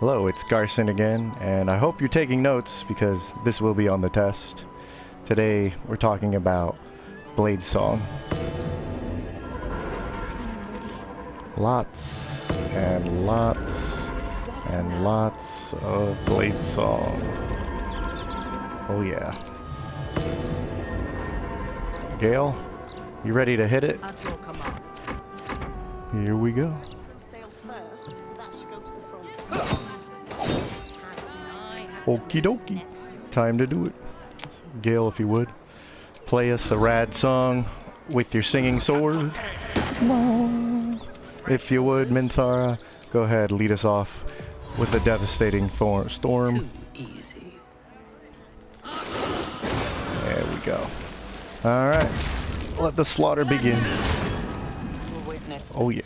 Hello, it's Garsen again, and I hope you're taking notes because this will be on the test. Today, we're talking about Blade Song. Lots and lots and lots of Blade Song. Oh yeah. Gale, you ready to hit it? Here we go. Okie dokie. Time to do it. Gale, if you would, play us a rad song with your singing sword. If you would, Minthara, go ahead, lead us off with a devastating storm. There we go. Alright, let the slaughter begin. Oh yeah.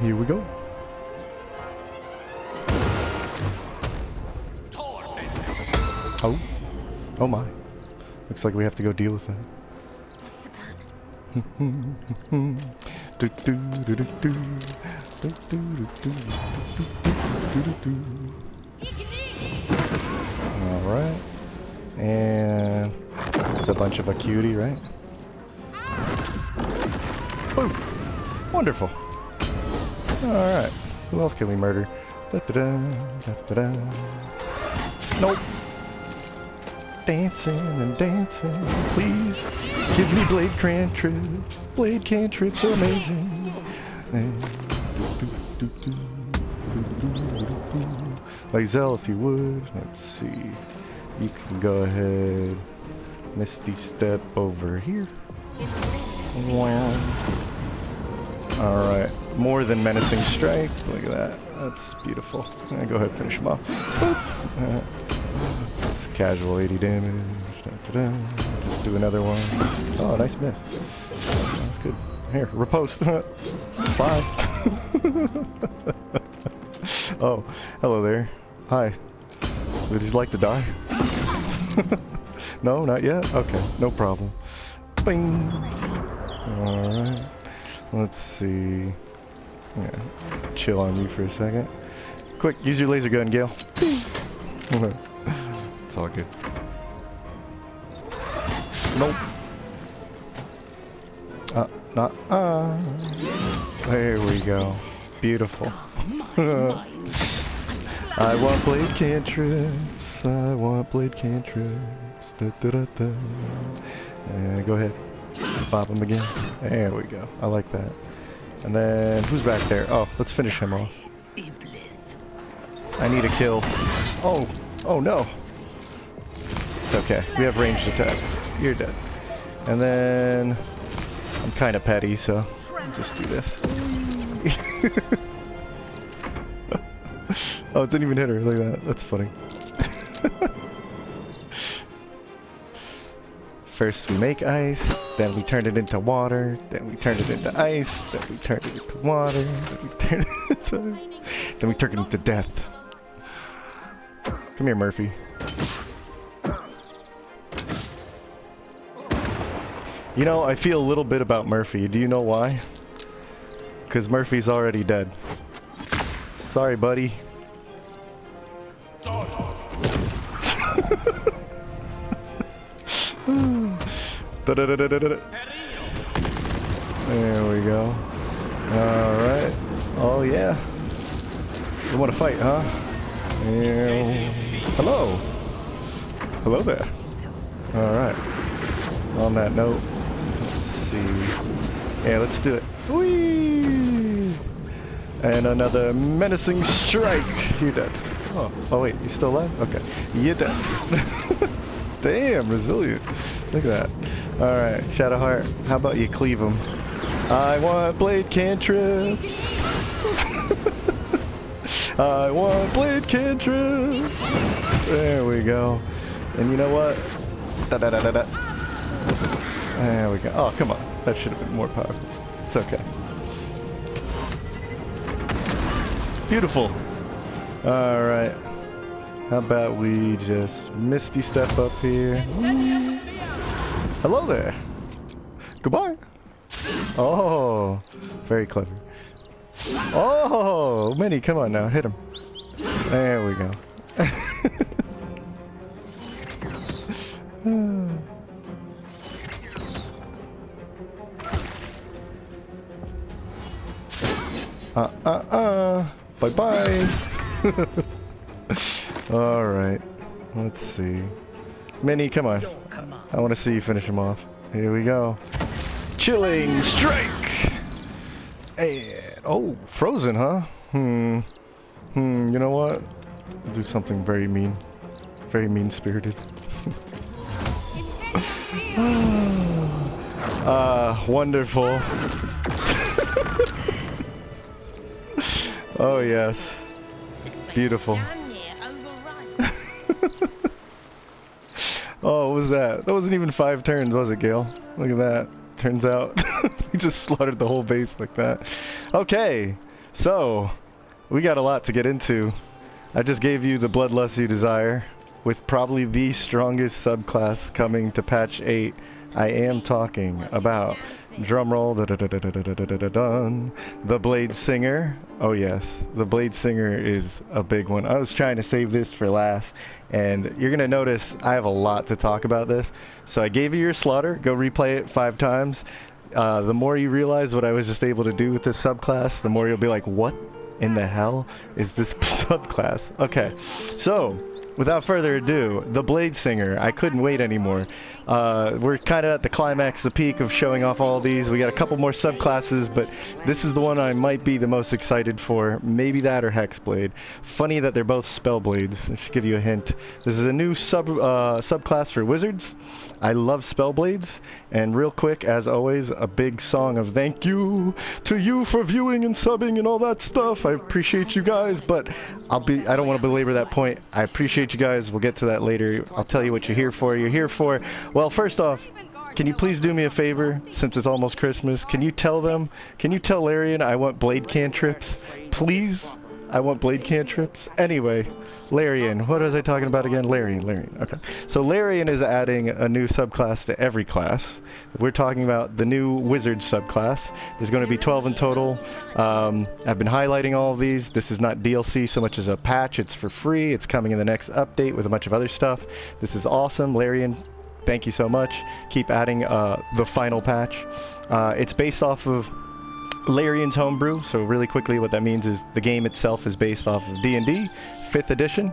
Here we go. Oh. Oh my. Looks like we have to go deal with that. Alright. And there's a bunch of acuity, right? Boom! Wonderful. Alright. Who else can we murder? Nope. Dancing and dancing. Please give me blade cantrips. Blade cantrips are amazing. Lazel, if you would. Let's see. You can go ahead. Misty step over here. Wow. Alright. More than menacing strike. Look at that. That's beautiful. Go ahead, finish him off. Casual 80 damage. Just do another one. Oh, nice miss. That's good. Here, riposte. Bye. Oh, hello there. Hi. Would you like to die? No, not yet? Okay, no problem. Bing! Alright. Let's see. Yeah, chill on you for a second. Quick, use your laser gun, Gale. It's all good. Nope. There we go. Beautiful. I want blade cantrips. I want blade cantrips. Da, da, da, da. Go ahead. Pop him again. There we go. I like that. And then, who's back there? Oh, let's finish him off. I need a kill. Oh, oh no. It's okay. We have ranged attacks. You're dead. And then, I'm kind of petty, so I'll just do this. Oh, it didn't even hit her. Look at that. That's funny. First we make ice, then we turn it into water, then we turn it into ice, then we turn it into water, then we turn it into then we turn it into death. Come here, Murphy. You know, I feel a little bit about Murphy. Do you know why? Because Murphy's already dead. Sorry, buddy. There we go. Alright. Oh yeah. You want to fight, huh? Hello. Hello there. Alright. On that note, let's see. Yeah, let's do it. Whee! And another menacing strike. You're dead. Oh wait, you still alive? Okay. You're dead. Damn, resilient. Look at that. Alright, Shadowheart, how about you cleave him? I want blade cantrips. I want blade cantrips. There we go. And you know what? Da-da-da-da-da. There we go. Oh, come on. That should have been more powerful. It's okay. Beautiful. Alright. How about we just Misty step up here? Hello there. Goodbye. Oh, very clever. Oh, Minnie, come on now, hit him. There we go. Bye-bye. Alright. Let's see. Minnie, come on. I want to see you finish him off. Here we go. Chilling strike! And, oh, frozen, huh? You know what? I'll do something very mean. Very mean-spirited. Wonderful. Oh, yes. Beautiful. Oh, what was that? That wasn't even 5 turns, was it, Gale? Look at that. Turns out he just slaughtered the whole base like that. Okay, so we got a lot to get into. I just gave you the bloodlust you desire, with probably the strongest subclass coming to patch 8. I am talking about, drumroll, the Bladesinger. Oh yes, the Bladesinger is a big one. I was trying to save this for last, and you're gonna notice I have a lot to talk about this. So I gave you your slaughter, go replay it 5 times. The more you realize what I was just able to do with this subclass, the more you'll be like, what in the hell is this subclass? Okay, so without further ado, the Bladesinger. I couldn't wait anymore. We're kind of at the climax, the peak of showing off all these. We got a couple more subclasses, but this is the one I might be the most excited for. Maybe that or Hexblade. Funny that they're both spell blades. I should give you a hint. This is a new subclass for wizards. I love spell blades. And real quick, as always, a big song of thank you to you for viewing and subbing and all that stuff. I appreciate you guys, but I don't want to belabor that point. I appreciate you guys. We'll get to that later. I'll tell you what you're here for. You're here for, well, first off, can you please do me a favor, since it's almost Christmas? Can you tell Larian I want blade cantrips? Please? I want blade cantrips. Anyway, Larian. What was I talking about again? Larian. Okay. So Larian is adding a new subclass to every class. We're talking about the new wizard subclass. There's going to be 12 in total. I've been highlighting all of these. This is not DLC so much as a patch. It's for free. It's coming in the next update with a bunch of other stuff. This is awesome. Larian, thank you so much. Keep adding the final patch. It's based off of Larian's homebrew, so really quickly what that means is the game itself is based off of D&D 5th edition.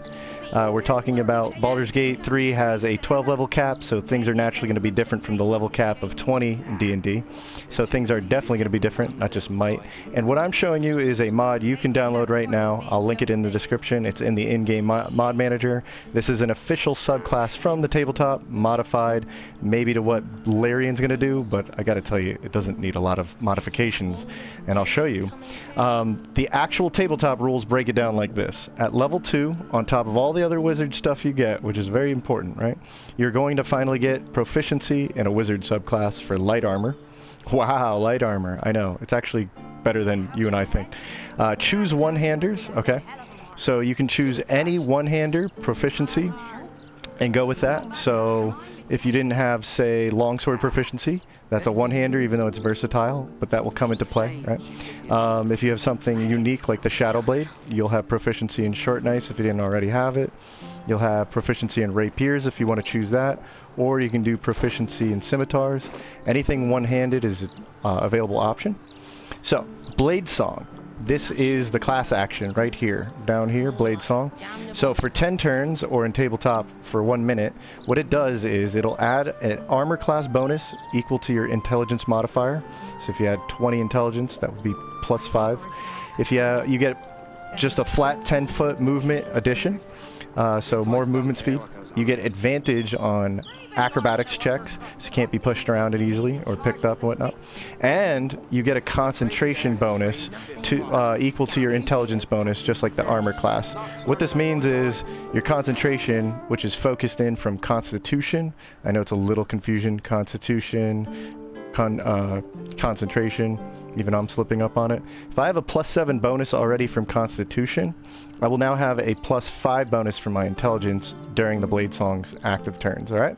We're talking about Baldur's Gate 3 has a 12 level cap, so things are naturally going to be different from the level cap of 20 in D&D. So things are definitely going to be different, not just might. And what I'm showing you is a mod you can download right now. I'll link it in the description. It's in the in-game mod manager. This is an official subclass from the tabletop, modified maybe to what Larian's going to do, but I got to tell you, it doesn't need a lot of modifications, and I'll show you. The actual tabletop rules break it down like this. At level 2, on top of all the other wizard stuff you get, which is very important, right? You're going to finally get proficiency in a wizard subclass for light armor. Wow, light armor. I know. It's actually better than you and I think. Choose one-handers, okay? So you can choose any one-hander proficiency and go with that. So if you didn't have, say, longsword proficiency, that's a one-hander, even though it's versatile, but that will come into play, right? If you have something unique like the Shadow Blade, you'll have proficiency in short knives if you didn't already have it. You'll have proficiency in rapiers if you want to choose that, or you can do proficiency in scimitars. Anything one-handed is available option. So, Blade Song. This is the class action right here, down here, Blade Song. So for 10 turns, or in tabletop for 1 minute, what it does is it'll add an armor class bonus equal to your intelligence modifier. So if you had 20 intelligence, that would be +5. If you get just a flat 10-foot movement addition, so more movement speed. You get advantage on acrobatics checks, so you can't be pushed around it easily or picked up and whatnot. And you get a concentration bonus to equal to your intelligence bonus, just like the armor class. What this means is your concentration, which is focused in from Constitution. I know it's a little confusion. Constitution, concentration. Even I'm slipping up on it. If I have a +7 bonus already from Constitution, I will now have a +5 bonus from my intelligence during the Blade Song's active turns, alright?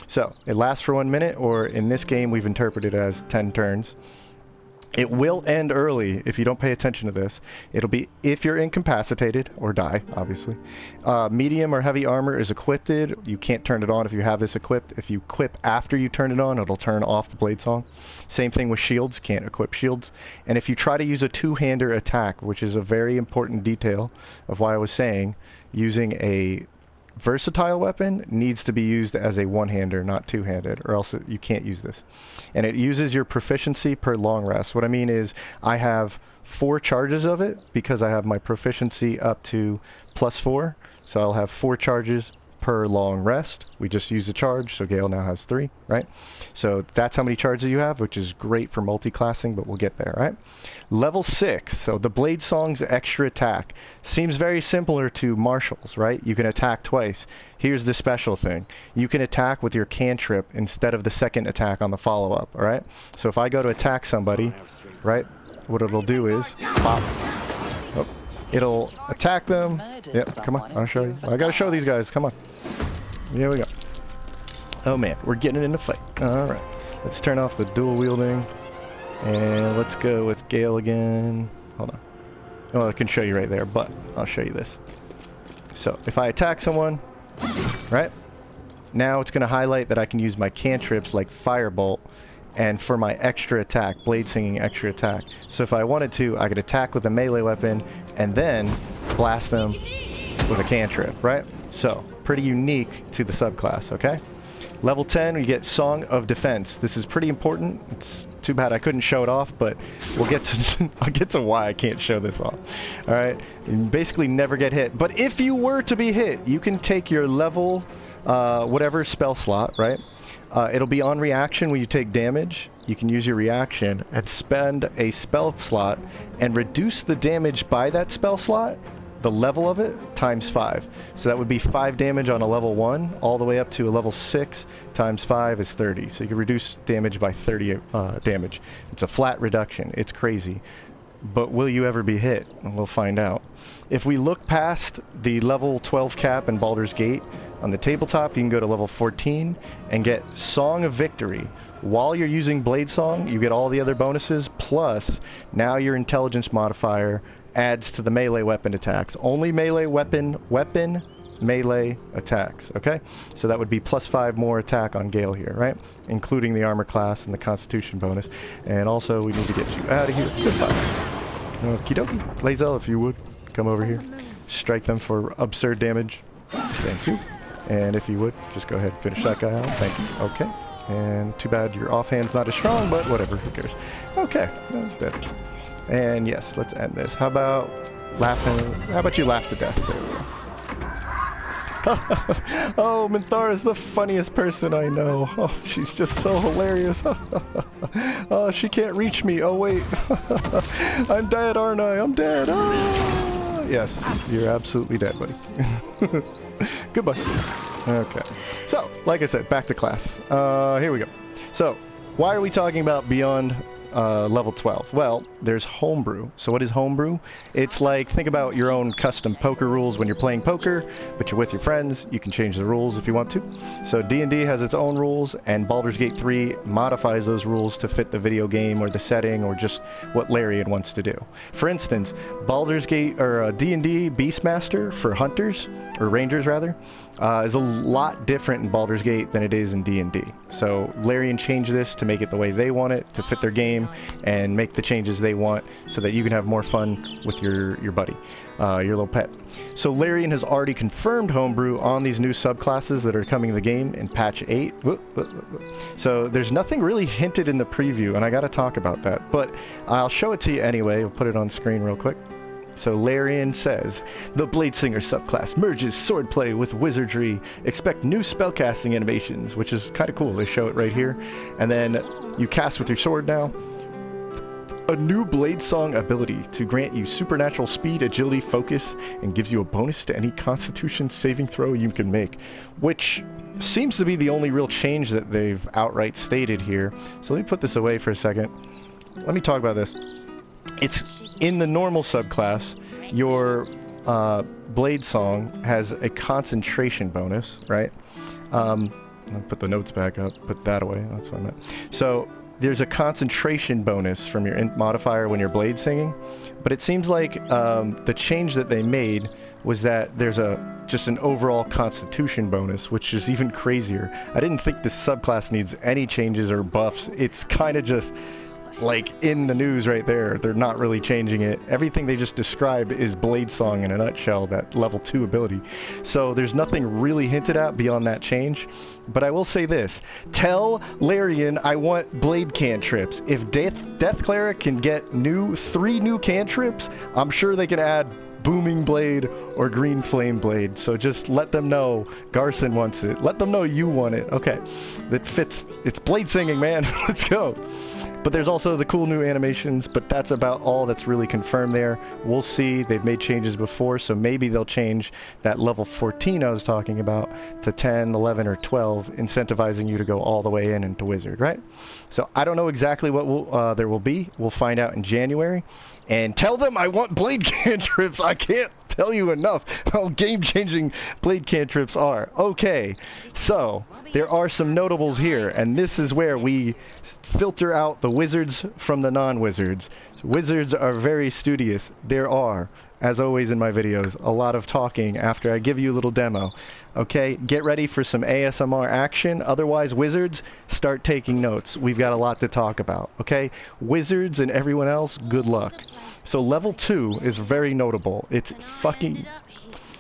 So, it lasts for 1 minute, or in this game we've interpreted as 10 turns. It will end early if you don't pay attention to this. It'll be if you're incapacitated or die, obviously. Medium or heavy armor is equipped. You can't turn it on if you have this equipped. If you equip after you turn it on, it'll turn off the blade song. Same thing with shields. Can't equip shields. And if you try to use a two-hander attack, which is a very important detail of why I was saying, using a versatile weapon needs to be used as a one-hander, not two-handed, or else you can't use this. And it uses your proficiency per long rest. What I mean is I have 4 charges of it because I have my proficiency up to +4. So I'll have 4 charges per long rest. We just use a charge, so Gale now has 3, right? So that's how many charges you have, which is great for multi-classing, but we'll get there, right? Level 6, so the Blade Song's extra attack. Seems very similar to Martial's, right? You can attack twice. Here's the special thing. You can attack with your cantrip instead of the second attack on the follow-up, all right? So if I go to attack somebody, right, what it'll do is, pop. Oh, it'll attack them. Yeah, come on, I'll show you. I gotta show these guys, come on. Here we go. Oh man, we're getting into fight. Alright, let's turn off the dual wielding. And let's go with Gale again. Hold on. Oh, I can show you right there, but I'll show you this. So, if I attack someone, right? Now it's going to highlight that I can use my cantrips like Firebolt, and for my extra attack, Bladesinging extra attack. So if I wanted to, I could attack with a melee weapon, and then blast them with a cantrip, right? So, pretty unique to the subclass, okay? Level 10, we get Song of Defense. This is pretty important. It's too bad I couldn't show it off, but we'll get to I'll get to why I can't show this off. All right, you basically never get hit. But if you were to be hit, you can take your level, whatever spell slot, right? It'll be on reaction when you take damage. You can use your reaction and spend a spell slot and reduce the damage by that spell slot, the level of it, times 5. So that would be 5 damage on a level 1, all the way up to a level 6, times 5 is 30. So you can reduce damage by 30 damage. It's a flat reduction. It's crazy. But will you ever be hit? We'll find out. If we look past the level 12 cap in Baldur's Gate, on the tabletop you can go to level 14 and get Song of Victory. While you're using Blade Song, you get all the other bonuses, plus now your intelligence modifier adds to the melee weapon attacks. Only melee weapon melee attacks, okay? So that would be +5 more attack on Gale here, right? Including the armor class and the constitution bonus. And also we need to get you out of here. Goodbye. Okie dokie. Lae'zel, if you would, come over here. Strike them for absurd damage. Thank you. And if you would, just go ahead and finish that guy out. Thank you. Okay. And too bad your offhand's not as strong, but whatever, who cares? Okay, that was better. And yes, let's end this. How about laughing? How about you laugh to death? There we go. Oh, Minthara's the funniest person I know. Oh, she's just so hilarious. Oh, she can't reach me. Oh, wait. I'm dead, aren't I? I'm dead. Oh. Yes, you're absolutely dead, buddy. Goodbye. Okay. So, like I said, back to class. Here we go. So, why are we talking about beyond level 12? Well, there's homebrew. So what is homebrew? It's like, think about your own custom poker rules when you're playing poker, but you're with your friends. You can change the rules if you want to. So D&D has its own rules, and Baldur's Gate 3 modifies those rules to fit the video game or the setting or just what Larian wants to do. For instance, Baldur's Gate, or D&D Beastmaster for hunters, or rangers rather, is a lot different in Baldur's Gate than it is in D&D. So Larian changed this to make it the way they want it, to fit their game, and make the changes they want so that you can have more fun with your buddy, your little pet. So Larian has already confirmed homebrew on these new subclasses that are coming to the game in patch 8. So there's nothing really hinted in the preview, and I gotta talk about that, but I'll show it to you anyway. I'll put it on screen real quick. So Larian says, the Bladesinger subclass merges swordplay with wizardry. Expect new spellcasting animations, which is kind of cool. They show it right here. And then you cast with your sword now. A new Blade Song ability to grant you supernatural speed, agility, focus, and gives you a bonus to any constitution saving throw you can make, which seems to be the only real change that they've outright stated here. So let me put this away for a second. Let me talk about this. It's in the normal subclass, your Blade Song has a concentration bonus, right? I'll put the notes back up, put that away, that's what I meant. So there's a concentration bonus from your int modifier when you're blade singing, but it seems like the change that they made was that there's just an overall constitution bonus, which is even crazier. I didn't think this subclass needs any changes or buffs. It's kind of just like in the news right there. They're not really changing it. Everything they just described is Bladesong in a nutshell, that level 2 ability. So there's nothing really hinted at beyond that change. But I will say this, tell Larian I want blade cantrips. If Death Cleric can get 3 new cantrips, I'm sure they can add Booming Blade or Green Flame Blade. So just let them know Garsen wants it. Let them know you want it. Okay, that fits. It's blade singing, man. Let's go. But there's also the cool new animations, but that's about all that's really confirmed there. We'll see. They've made changes before, so maybe they'll change that level 14 I was talking about to 10, 11, or 12, incentivizing you to go all the way in into Wizard, right? So I don't know exactly what there will be. We'll find out in January. And tell them I want blade cantrips. I can't tell you enough how game-changing blade cantrips are. Okay, so there are some notables here, and this is where we filter out the wizards from the non-wizards. Wizards are very studious. There are, as always in my videos, a lot of talking after I give you a little demo. Okay, get ready for some ASMR action. Otherwise, wizards, start taking notes. We've got a lot to talk about, okay? Wizards and everyone else, good luck. So level 2 is very notable. It's fucking...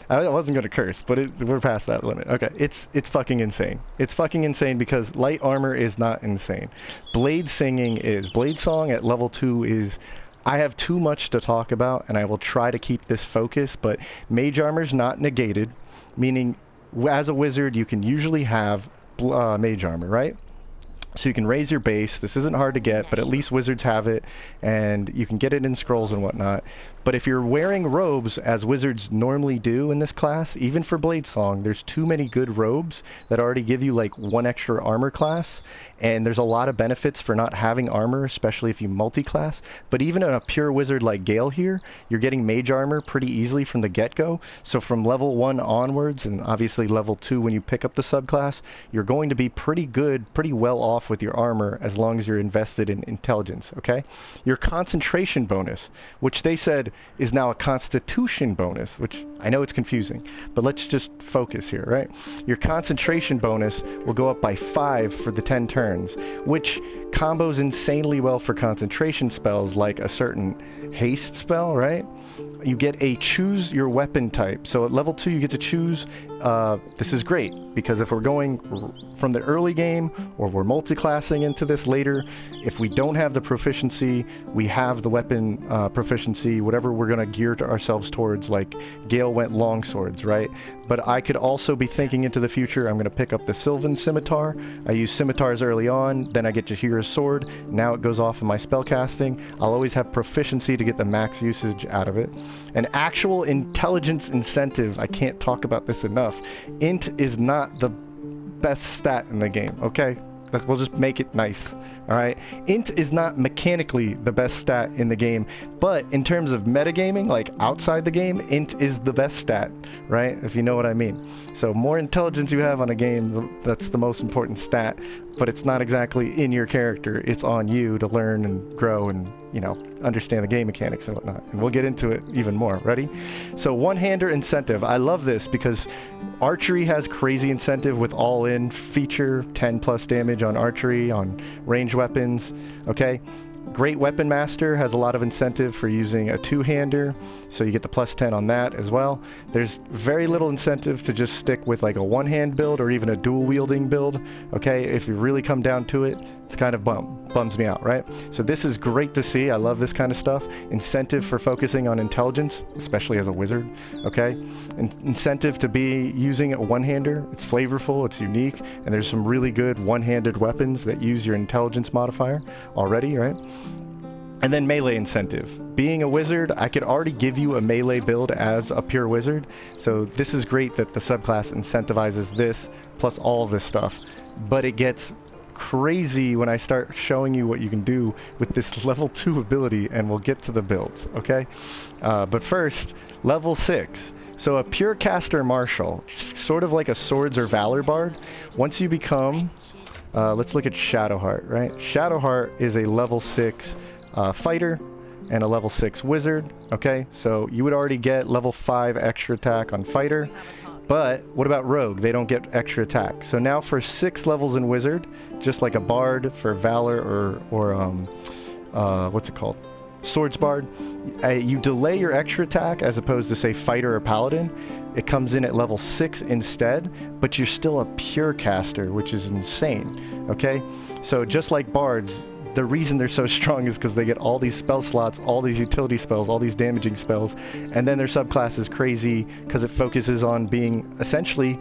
I wasn't gonna curse, but we're past that limit. Okay, it's fucking insane. It's fucking insane because light armor is not insane. Blade singing is. Bladesong at level 2 is... I have too much to talk about, and I will try to keep this focus, but mage armor's not negated, meaning as a wizard you can usually have mage armor, right? So you can raise your base. This isn't hard to get, but at least wizards have it, and you can get it in scrolls and whatnot. But if you're wearing robes, as wizards normally do in this class, even for Bladesong, there's too many good robes that already give you like 1 extra armor class, and there's a lot of benefits for not having armor, especially if you multi-class. But even in a pure wizard like Gale here, you're getting mage armor pretty easily from the get-go. So from level 1 onwards, and obviously level 2 when you pick up the subclass, you're going to be pretty good, pretty well off with your armor as long as you're invested in intelligence, okay? Your concentration bonus, which they said is now a constitution bonus, which I know it's confusing, but let's just focus here, right? Your concentration bonus will go up by 5 for the 10 turns, which combos insanely well for concentration spells like a certain haste spell, right? You get a choose your weapon type. So at level 2 you get to choose, this is great, because if we're going from the early game, or we're multi-classing into this later, if we don't have the proficiency, we have the weapon proficiency, whatever we're going to gear to ourselves towards, like Gale went longswords, right? But I could also be thinking into the future, I'm going to pick up the Sylvan Scimitar. I use scimitars early on, then I get Jahira's sword, now it goes off in my spellcasting. I'll always have proficiency to get the max usage out of it. An actual intelligence incentive, I can't talk about this enough. Int is not the best stat in the game, okay? We'll just make it nice, alright? Int is not mechanically the best stat in the game, but in terms of metagaming, like outside the game, Int is the best stat, right? If you know what I mean. So more intelligence you have on a game, that's the most important stat, but it's not exactly in your character. It's on you to learn and grow and, you know, understand the game mechanics and whatnot. And we'll get into it even more. Ready? So one-hander incentive. I love this because archery has crazy incentive with all-in feature, 10 plus damage on archery, on ranged weapons, okay? Great Weapon Master has a lot of incentive for using a two-hander, so you get the plus 10 on that as well. There's very little incentive to just stick with like a one-hand build or even a dual-wielding build, okay? If you really come down to it, it's kind of bums me out, right? So this is great to see. I love this kind of stuff. Incentive for focusing on intelligence, especially as a wizard, okay? Incentive to be using a one-hander. It's flavorful, it's unique, and there's some really good one-handed weapons that use your intelligence modifier already, right? And then melee incentive. Being a wizard, I could already give you a melee build as a pure wizard, so this is great that the subclass incentivizes this plus all of this stuff. But it gets crazy when I start showing you what you can do with this level 2 ability, and we'll get to the builds, okay? But first, level 6. So a pure caster martial, sort of like a swords or valor bard. Once you become let's look at Shadowheart, right? Shadowheart is a level 6 fighter and a level 6 wizard, okay? So you would already get level 5 extra attack on fighter, but what about rogue? They don't get extra attack. So now for 6 levels in wizard, just like a bard for valor or what's it called? Swords bard, you delay your extra attack as opposed to say fighter or paladin. It comes in at level 6 instead, but you're still a pure caster, which is insane, okay? So just like bards, the reason they're so strong is because they get all these spell slots, all these utility spells, all these damaging spells, and then their subclass is crazy because it focuses on being essentially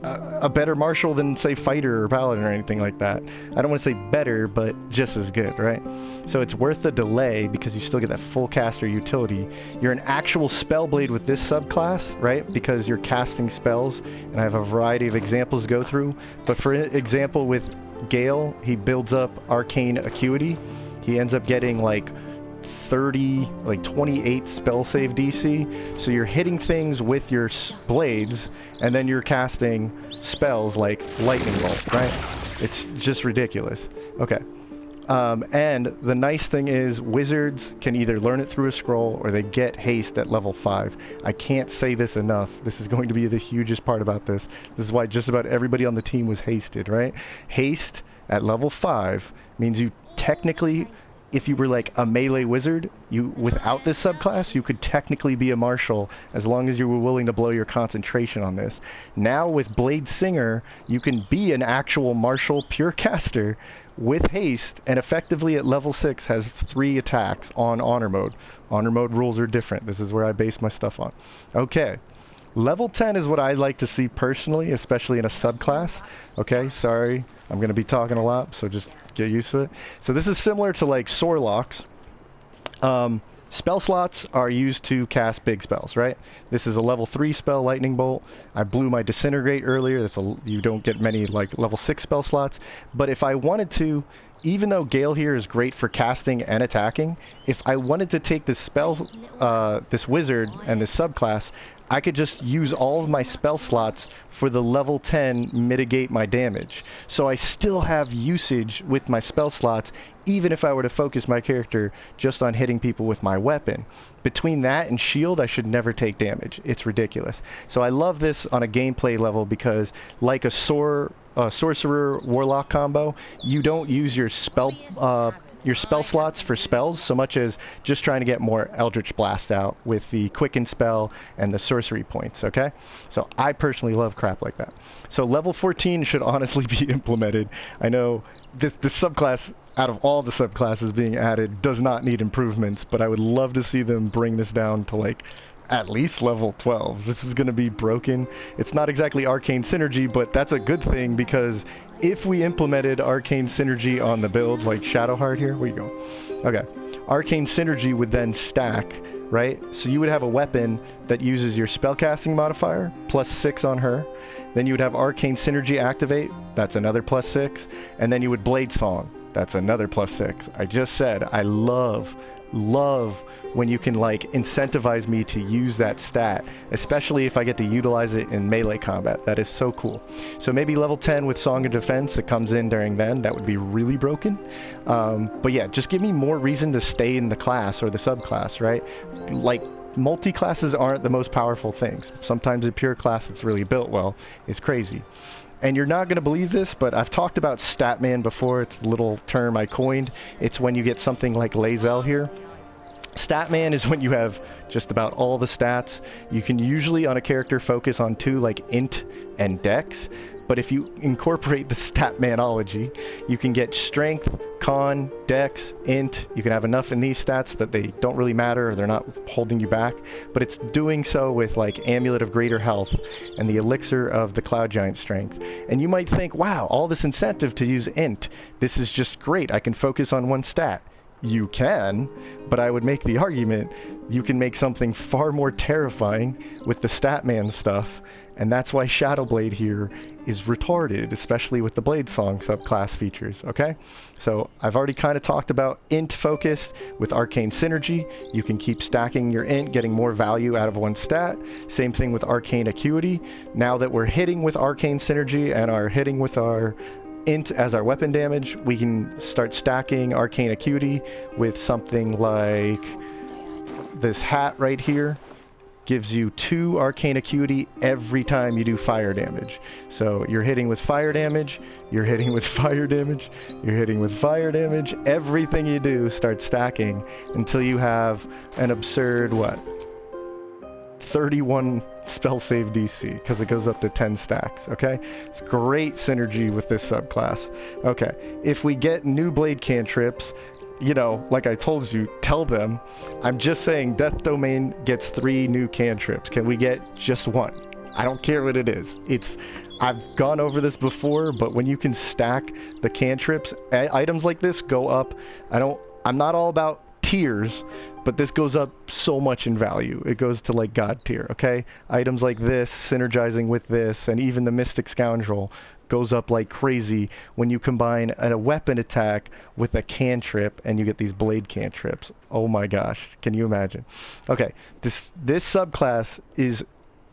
a better martial than, say, fighter or paladin or anything like that. I don't want to say better, but just as good, right? So it's worth the delay because you still get that full caster utility. You're an actual spellblade with this subclass, right? Because you're casting spells, and I have a variety of examples to go through. But for example, with Gale, he builds up arcane acuity. He ends up getting like 28 spell save DC. So you're hitting things with your blades, and then you're casting spells like lightning bolt, right? It's just ridiculous. Okay. And the nice thing is wizards can either learn it through a scroll or they get haste at level 5. I can't say this enough. This is going to be the hugest part about this. This is why just about everybody on the team was hasted, right? Haste at level 5 means you technically, if you were like a melee wizard, you without this subclass, you could technically be a martial as long as you were willing to blow your concentration on this. Now with Bladesinger, you can be an actual martial pure caster with haste, and effectively at level 6 has 3 attacks on honor mode. Honor mode rules are different. This is where I base my stuff on. Okay. Level 10 is what I like to see personally, especially in a subclass. Okay, sorry, I'm going to be talking a lot, so just get used to it. So this is similar to like Sorlocks. Spell slots are used to cast big spells, right? This is a level 3 spell, Lightning Bolt. I blew my Disintegrate earlier. You don't get many like level 6 spell slots. But if I wanted to, even though Gale here is great for casting and attacking, if I wanted to take this spell, this wizard and this subclass, I could just use all of my spell slots for the level 10 mitigate my damage. So I still have usage with my spell slots, even if I were to focus my character just on hitting people with my weapon. Between that and shield, I should never take damage. It's ridiculous. So I love this on a gameplay level because like a sorcerer warlock combo, you don't use your spell slots for spells so much as just trying to get more Eldritch Blast out with the Quicken spell and the sorcery points, okay? So I personally love crap like that. So level 14 should honestly be implemented. I know this subclass, out of all the subclasses being added, does not need improvements, but I would love to see them bring this down to like at least level 12. This is going to be broken. It's not exactly arcane synergy, but that's a good thing because if we implemented arcane synergy on the build, like Shadowheart here, where you go? Okay. Arcane synergy would then stack, right? So you would have a weapon that uses your spellcasting modifier, plus 6 on her. Then you would have arcane synergy activate, that's another plus 6. And then you would blade song, that's another plus 6. I just said, I love when you can like incentivize me to use that stat, especially if I get to utilize it in melee combat. That is so cool. So maybe level 10 with Song of Defense, it comes in during then. That would be really broken. But yeah, just give me more reason to stay in the class or the subclass, right? Like multi-classes aren't the most powerful things. Sometimes a pure class that's really built well is crazy. And you're not going to believe this, but I've talked about Statman before. It's the little term I coined. It's when you get something like Lae'zel here. Statman is when you have just about all the stats. You can usually on a character focus on 2 like int and dex, but if you incorporate the Statmanology, you can get strength, con, dex, int. You can have enough in these stats that they don't really matter or they're not holding you back, but it's doing so with like Amulet of Greater Health and the Elixir of the Cloud Giant Strength. And you might think, wow, all this incentive to use int. This is just great. I can focus on one stat. You can, but I would make the argument you can make something far more terrifying with the Statman stuff, and that's why Shadowblade here is retarded, especially with the Blade Song subclass features, okay? So I've already kind of talked about int focus with Arcane Synergy. You can keep stacking your int, getting more value out of one stat. Same thing with Arcane Acuity. Now that we're hitting with Arcane Synergy and are hitting with our int as our weapon damage, we can start stacking Arcane Acuity with something like this hat right here. Gives you 2 Arcane Acuity every time you do fire damage. So you're hitting with fire damage, you're hitting with fire damage, you're hitting with fire damage. Everything you do starts stacking until you have an absurd, what? 31 spell save DC, because it goes up to 10 stacks, okay? It's great synergy with this subclass. Okay, if we get new blade cantrips, you know, like I told you, tell them. I'm just saying Death Domain gets 3 new cantrips. Can we get just 1? I don't care what it is. I've gone over this before, but when you can stack the cantrips, items like this go up. I'm not all about tiers, but this goes up so much in value. It goes to like God tier, okay? Items like this, synergizing with this, and even the Mystic Scoundrel goes up like crazy when you combine a weapon attack with a cantrip and you get these blade cantrips. Oh my gosh, can you imagine? Okay, this subclass is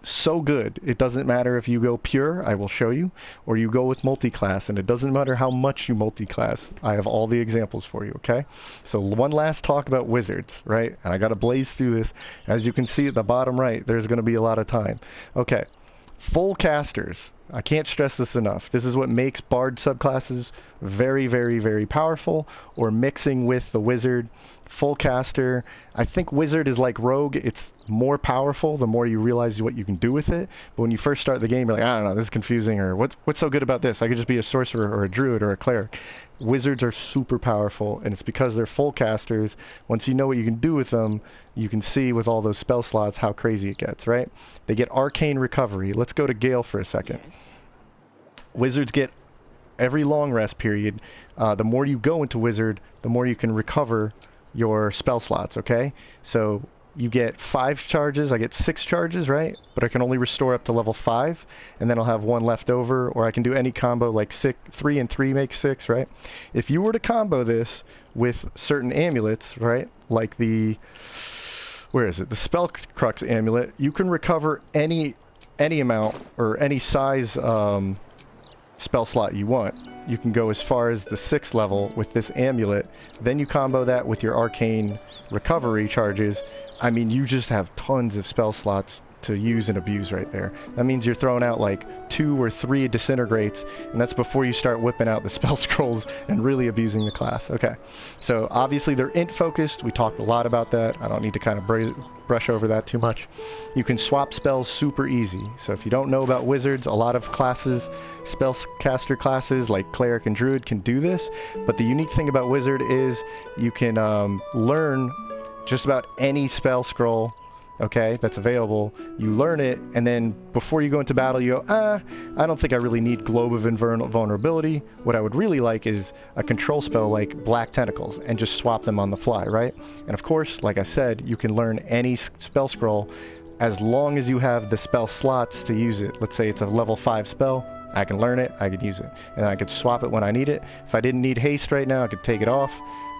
so good. It doesn't matter if you go pure, I will show you, or you go with multiclass, and it doesn't matter how much you multiclass. I have all the examples for you, okay? So one last talk about wizards, right? And I gotta blaze through this. As you can see at the bottom right, there's gonna be a lot of time. Okay, full casters. I can't stress this enough. This is what makes bard subclasses very, very, very powerful, or mixing with the wizard. Full caster. I think wizard is like rogue. It's more powerful the more you realize what you can do with it. But when you first start the game, you're like, I don't know, this is confusing, or what's so good about this? I could just be a sorcerer or a druid or a cleric. Wizards are super powerful, and it's because they're full casters. Once you know what you can do with them, you can see with all those spell slots how crazy it gets, right? They get arcane recovery. Let's go to Gale for a second. Wizards get every long rest period. The more you go into wizard, the more you can recover your spell slots, okay? So you get 5 charges, I get 6 charges, right? But I can only restore up to level 5, and then I'll have 1 left over, or I can do any combo like 3 and 3 make 6, right? If you were to combo this with certain amulets, right? Like the, where is it? The Spell Crux amulet, you can recover any amount or any size spell slot you want. You can go as far as the 6th level with this amulet. Then you combo that with your arcane recovery charges. I mean, you just have tons of spell slots to use and abuse right there. That means you're throwing out like 2 or 3 disintegrates, and that's before you start whipping out the spell scrolls and really abusing the class. Okay, so obviously they're int focused. We talked a lot about that. I don't need to kind of brush over that too much. You can swap spells super easy. So if you don't know about wizards, a lot of classes, spellcaster classes like cleric and druid can do this, but the unique thing about wizard is you can learn just about any spell scroll, okay, that's available. You learn it, and then before you go into battle, you go, I don't think I really need Globe of Invulnerability. What I would really like is a control spell like Black Tentacles, and just swap them on the fly, right? And of course, like I said, you can learn any spell scroll as long as you have the spell slots to use it. Let's say it's a level 5 spell. I can learn it, I can use it, and I could swap it when I need it. If I didn't need haste right now, I could take it off,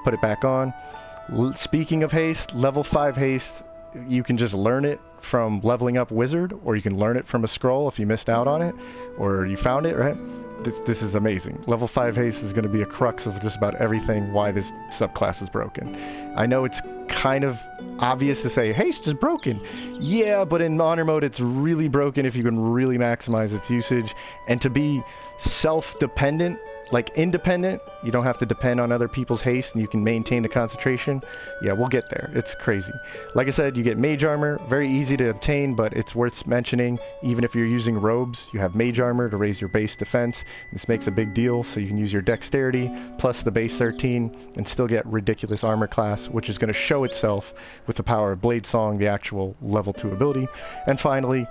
put it back on. Speaking of haste, level 5 haste, you can just learn it from leveling up wizard, or you can learn it from a scroll if you missed out on it, or you found it, right? This is amazing. Level 5 haste is going to be a crux of just about everything why this subclass is broken. I know it's kind of obvious to say haste is broken. Yeah, but in honor mode it's really broken if you can really maximize its usage. And to be self-dependent, like independent, you don't have to depend on other people's haste and you can maintain the concentration. Yeah, we'll get there. It's crazy. Like I said, you get mage armor, very easy to obtain, but it's worth mentioning. Even if you're using robes, you have mage armor to raise your base defense. This makes a big deal, so you can use your dexterity plus the base 13 and still get ridiculous armor class, which is going to show itself with the power of Bladesong, the actual level 2 ability. And finally,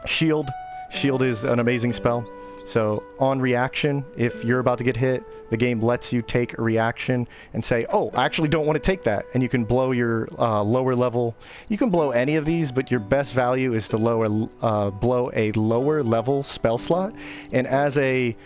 shield. Shield is an amazing spell. So on reaction, if you're about to get hit, the game lets you take a reaction and say, oh, I actually don't want to take that. And you can blow your lower level. You can blow any of these, but your best value is to blow a lower level spell slot. And as a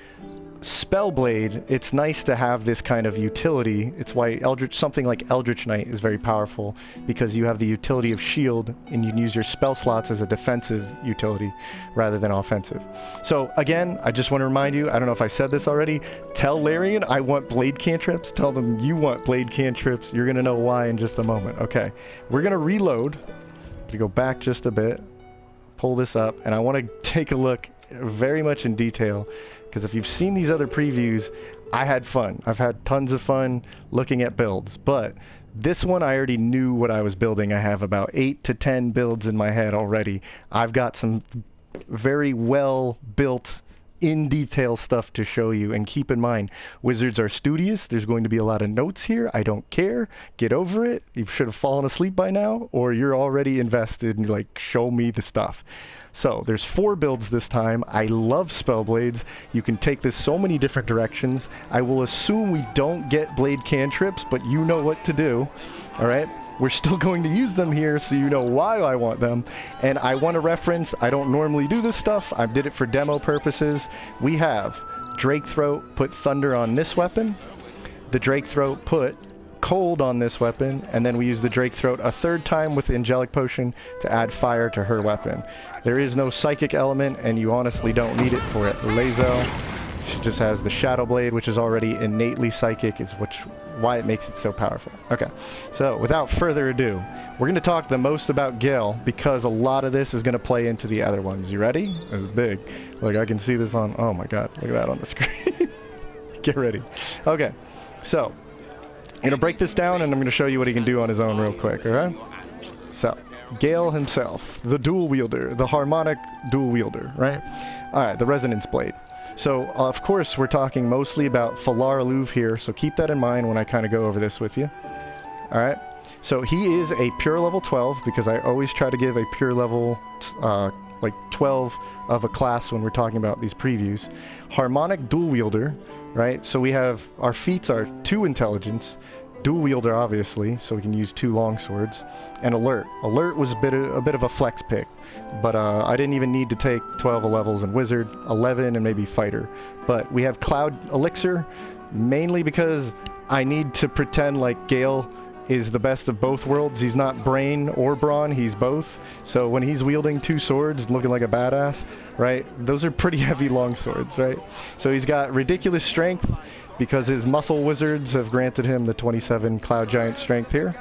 Spellblade, it's nice to have this kind of utility. It's why something like Eldritch Knight is very powerful, because you have the utility of shield and you can use your spell slots as a defensive utility rather than offensive. So again, I just want to remind you, I don't know if I said this already, tell Larian I want blade cantrips. Tell them you want blade cantrips. You're going to know why in just a moment. Okay, we're going to reload. To go back just a bit, pull this up, and I want to take a look very much in detail, because if you've seen these other previews, I had fun. I've had tons of fun looking at builds, but this one I already knew what I was building. I have about 8 to 10 builds in my head already. I've got some very well built in detail stuff to show you, and keep in mind, wizards are studious. There's going to be a lot of notes here. I don't care. Get over it. You should have fallen asleep by now, or you're already invested and you're like, show me the stuff. So there's 4 builds this time. I love Spellblades. You can take this so many different directions. I will assume we don't get blade cantrips, but you know what to do. All right? We're still going to use them here, so you know why I want them. And I want to reference, I don't normally do this stuff. I did it for demo purposes. We have Drake Throat, put Thunder on this weapon. The Drake Throat, put Cold on this weapon. And then we use the Drake Throat a 3rd time with the Angelic Potion to add fire to her weapon. There is no psychic element, and you honestly don't need it for it. Lae'zel, she just has the Shadow Blade, which is already innately psychic, is why it makes it so powerful. Okay, so without further ado, we're going to talk the most about Gale, because a lot of this is going to play into the other ones. You ready? It's big. Like, I can see this on, oh my god, look at that on the screen. Get ready. Okay, so I'm going to break this down, and I'm going to show you what he can do on his own real quick, alright? So, Gale himself, the dual wielder, the harmonic dual wielder, right? Alright, the Resonance Blade. So, of course, we're talking mostly about Falar Alluve here, so keep that in mind when I kind of go over this with you. Alright, so he is a pure level 12, because I always try to give a pure level, like 12 of a class when we're talking about these previews. Harmonic dual wielder, right? So we have, our feats are 2 intelligence, dual wielder obviously, so we can use 2 long swords, and alert. Alert was a bit of a flex pick, but I didn't even need to take 12 levels in wizard, 11 and maybe fighter. But we have cloud elixir, mainly because I need to pretend like Gale is the best of both worlds. He's not brain or brawn, he's both. So when he's wielding 2 swords looking like a badass, right, those are pretty heavy long swords, right? So he's got ridiculous strength, because his muscle wizards have granted him the 27 cloud giant strength here.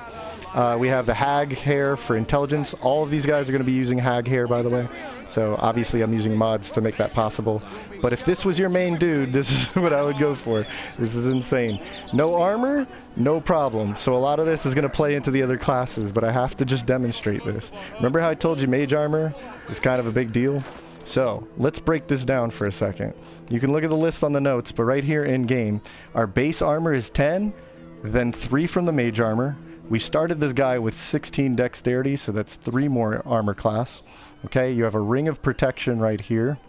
We have the hag hair for intelligence. All of these guys are going to be using hag hair, by the way. So obviously I'm using mods to make that possible. But if this was your main dude, this is what I would go for. This is insane. No armor, no problem. So a lot of this is going to play into the other classes, but I have to just demonstrate this. Remember how I told you mage armor is kind of a big deal? So let's break this down for a second. You can look at the list on the notes, but right here in game, our base armor is 10, then 3 from the mage armor. We started this guy with 16 dexterity, so that's 3 more armor class. Okay, you have a ring of protection right here.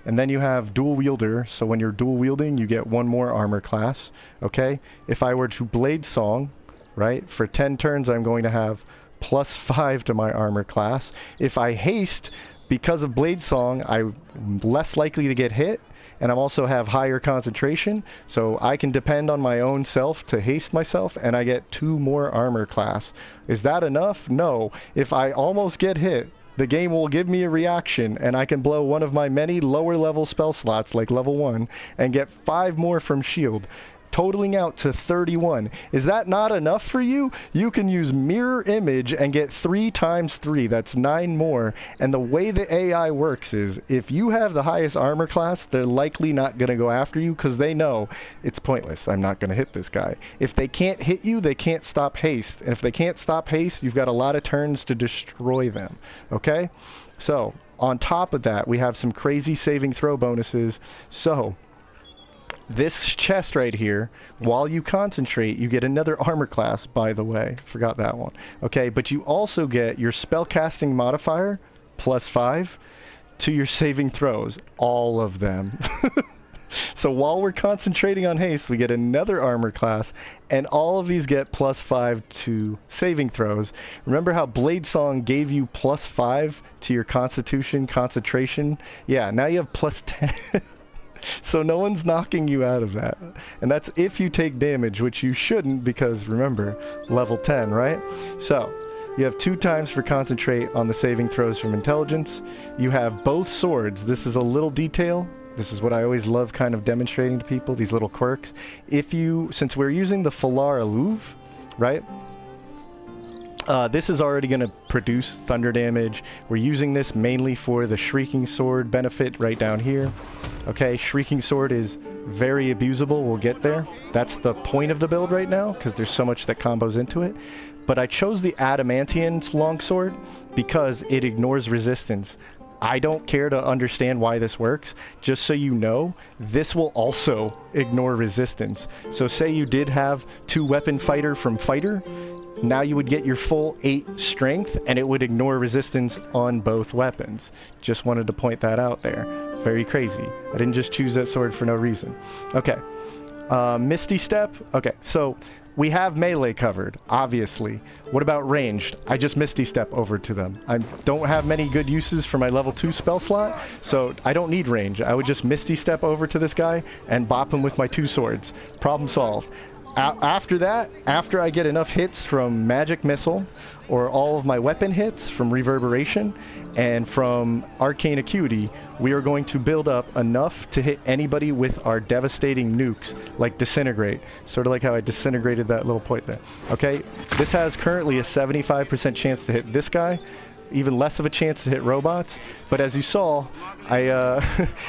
And then you have dual wielder, so when you're dual wielding, you get 1 more armor class. Okay, if I were to blade song, right, for 10 turns, I'm going to have +5 to my armor class. If I haste, because of blade song, I'm less likely to get hit, and I also have higher concentration, so I can depend on my own self to haste myself, and I get 2 more armor class. Is that enough? No. If I almost get hit, the game will give me a reaction, and I can blow one of my many lower level spell slots, like level 1, and get 5 more from shield, totaling out to 31. Is that not enough for you? You can use mirror image and get 3 times 3. That's 9 more. And the way the AI works is, if you have the highest armor class, they're likely not going to go after you, because they know it's pointless. I'm not going to hit this guy. If they can't hit you, they can't stop haste. And if they can't stop haste, you've got a lot of turns to destroy them. Okay? So, on top of that, we have some crazy saving throw bonuses. So, this chest right here, while you concentrate, you get another armor class, by the way. Forgot that one. Okay, but you also get your spellcasting modifier, +5, to your saving throws. All of them. So while we're concentrating on haste, we get another armor class, and all of these get +5 to saving throws. Remember how Blade Song gave you +5 to your constitution concentration? Yeah, now you have +10. So no one's knocking you out of that. And that's if you take damage, which you shouldn't because, remember, level 10, right? So, you have 2 times for concentrate on the saving throws from intelligence. You have both swords. This is a little detail. This is what I always love kind of demonstrating to people, these little quirks. Since we're using the Falar Aluv, right? This is already going to produce thunder damage. We're using this mainly for the Shrieking Sword benefit right down here. Okay, Shrieking Sword is very abusable. We'll get there. That's the point of the build right now, because there's so much that combos into it. But I chose the Adamantian Longsword because it ignores resistance. I don't care to understand why this works. Just so you know, this will also ignore resistance. So say you did have 2 weapon fighter from fighter, now you would get your full 8 strength and it would ignore resistance on both weapons. Just wanted to point that out there. Very crazy. I didn't just choose that sword for no reason. Okay. Misty Step. Okay, so we have melee covered, obviously. What about ranged? I just Misty Step over to them. I don't have many good uses for my level 2 spell slot, so I don't need range. I would just Misty Step over to this guy and bop him with my 2 swords. Problem solved. After that, after I get enough hits from Magic Missile, or all of my weapon hits from Reverberation, and from Arcane Acuity, we are going to build up enough to hit anybody with our devastating nukes, like Disintegrate. Sort of like how I disintegrated that little point there. Okay, this has currently a 75% chance to hit this guy, even less of a chance to hit robots, but as you saw,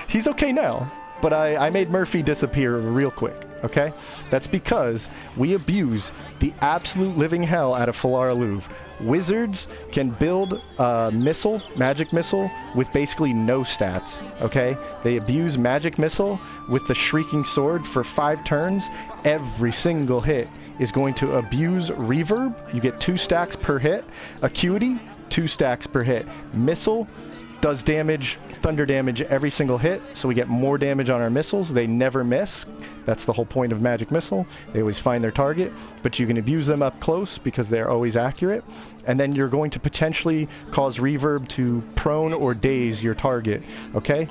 he's okay now. But I made Murphy disappear real quick, okay? That's because we abuse the absolute living hell out of Falar Aluv. Wizards can build Magic Missile, with basically no stats, okay? They abuse Magic Missile with the Shrieking Sword for 5 turns. Every single hit is going to abuse Reverb. You get 2 stacks per hit. Acuity, 2 stacks per hit. Missile does damage, thunder damage every single hit, so we get more damage on our missiles. They never miss. That's the whole point of Magic Missile. They always find their target, but you can abuse them up close because they're always accurate. And then you're going to potentially cause Reverb to prone or daze your target, okay?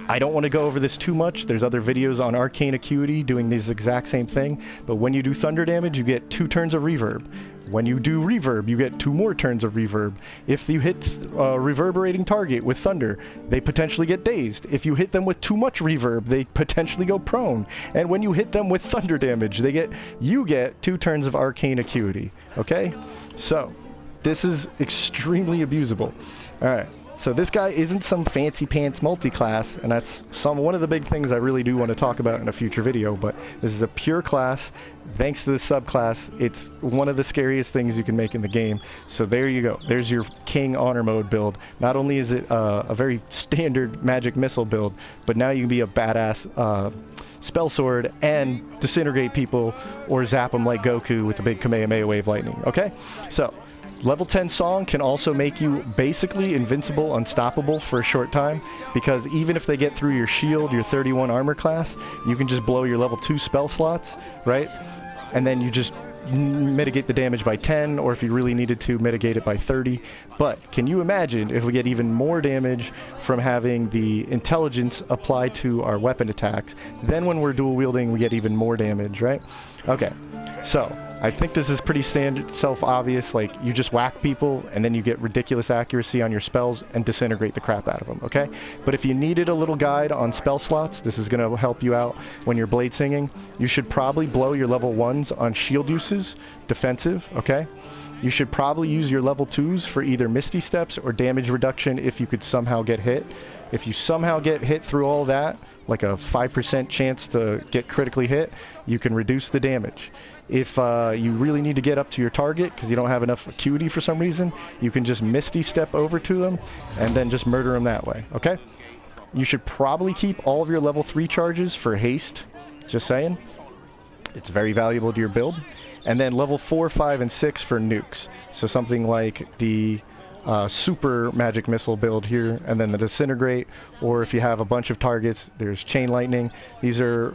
I don't want to go over this too much. There's other videos on Arcane Acuity doing this exact same thing, but when you do thunder damage, you get 2 turns of Reverb. When you do Reverb, you get 2 more turns of Reverb. If you hit a reverberating target with thunder, they potentially get dazed. If you hit them with too much Reverb, they potentially go prone. And when you hit them with thunder damage, you get 2 turns of Arcane Acuity. Okay? So, this is extremely abusable. Alright. So this guy isn't some fancy pants multi-class, and that's one of the big things I really do want to talk about in a future video, but this is a pure class. Thanks to the subclass, it's one of the scariest things you can make in the game. So there you go. There's your King Honor Mode build. Not only is it a very standard Magic Missile build, but now you can be a badass Spell Sword and disintegrate people or zap them like Goku with the big Kamehameha Wave Lightning. Okay? So Level 10 Song can also make you basically invincible, unstoppable for a short time, because even if they get through your shield, your 31 armor class, you can just blow your level 2 spell slots, right? And then you just mitigate the damage by 10, or if you really needed to, mitigate it by 30. But can you imagine if we get even more damage from having the intelligence applied to our weapon attacks? Then when we're dual wielding, we get even more damage, right? Okay, so I think this is pretty standard, self-obvious, like you just whack people and then you get ridiculous accuracy on your spells and disintegrate the crap out of them, okay? But if you needed a little guide on spell slots, this is going to help you out when you're Bladesinging. You should probably blow your level 1s on shield uses, defensive, okay? You should probably use your level 2s for either Misty Steps or damage reduction if you could somehow get hit. If you somehow get hit through all that, like a 5% chance to get critically hit, you can reduce the damage. If you really need to get up to your target because you don't have enough acuity for some reason, you can just Misty Step over to them and then just murder them that way, okay? You should probably keep all of your level 3 charges for haste, just saying. It's very valuable to your build. And then level 4, 5, and 6 for nukes. So something like the super Magic Missile build here, and then the Disintegrate, or if you have a bunch of targets, there's Chain Lightning. These are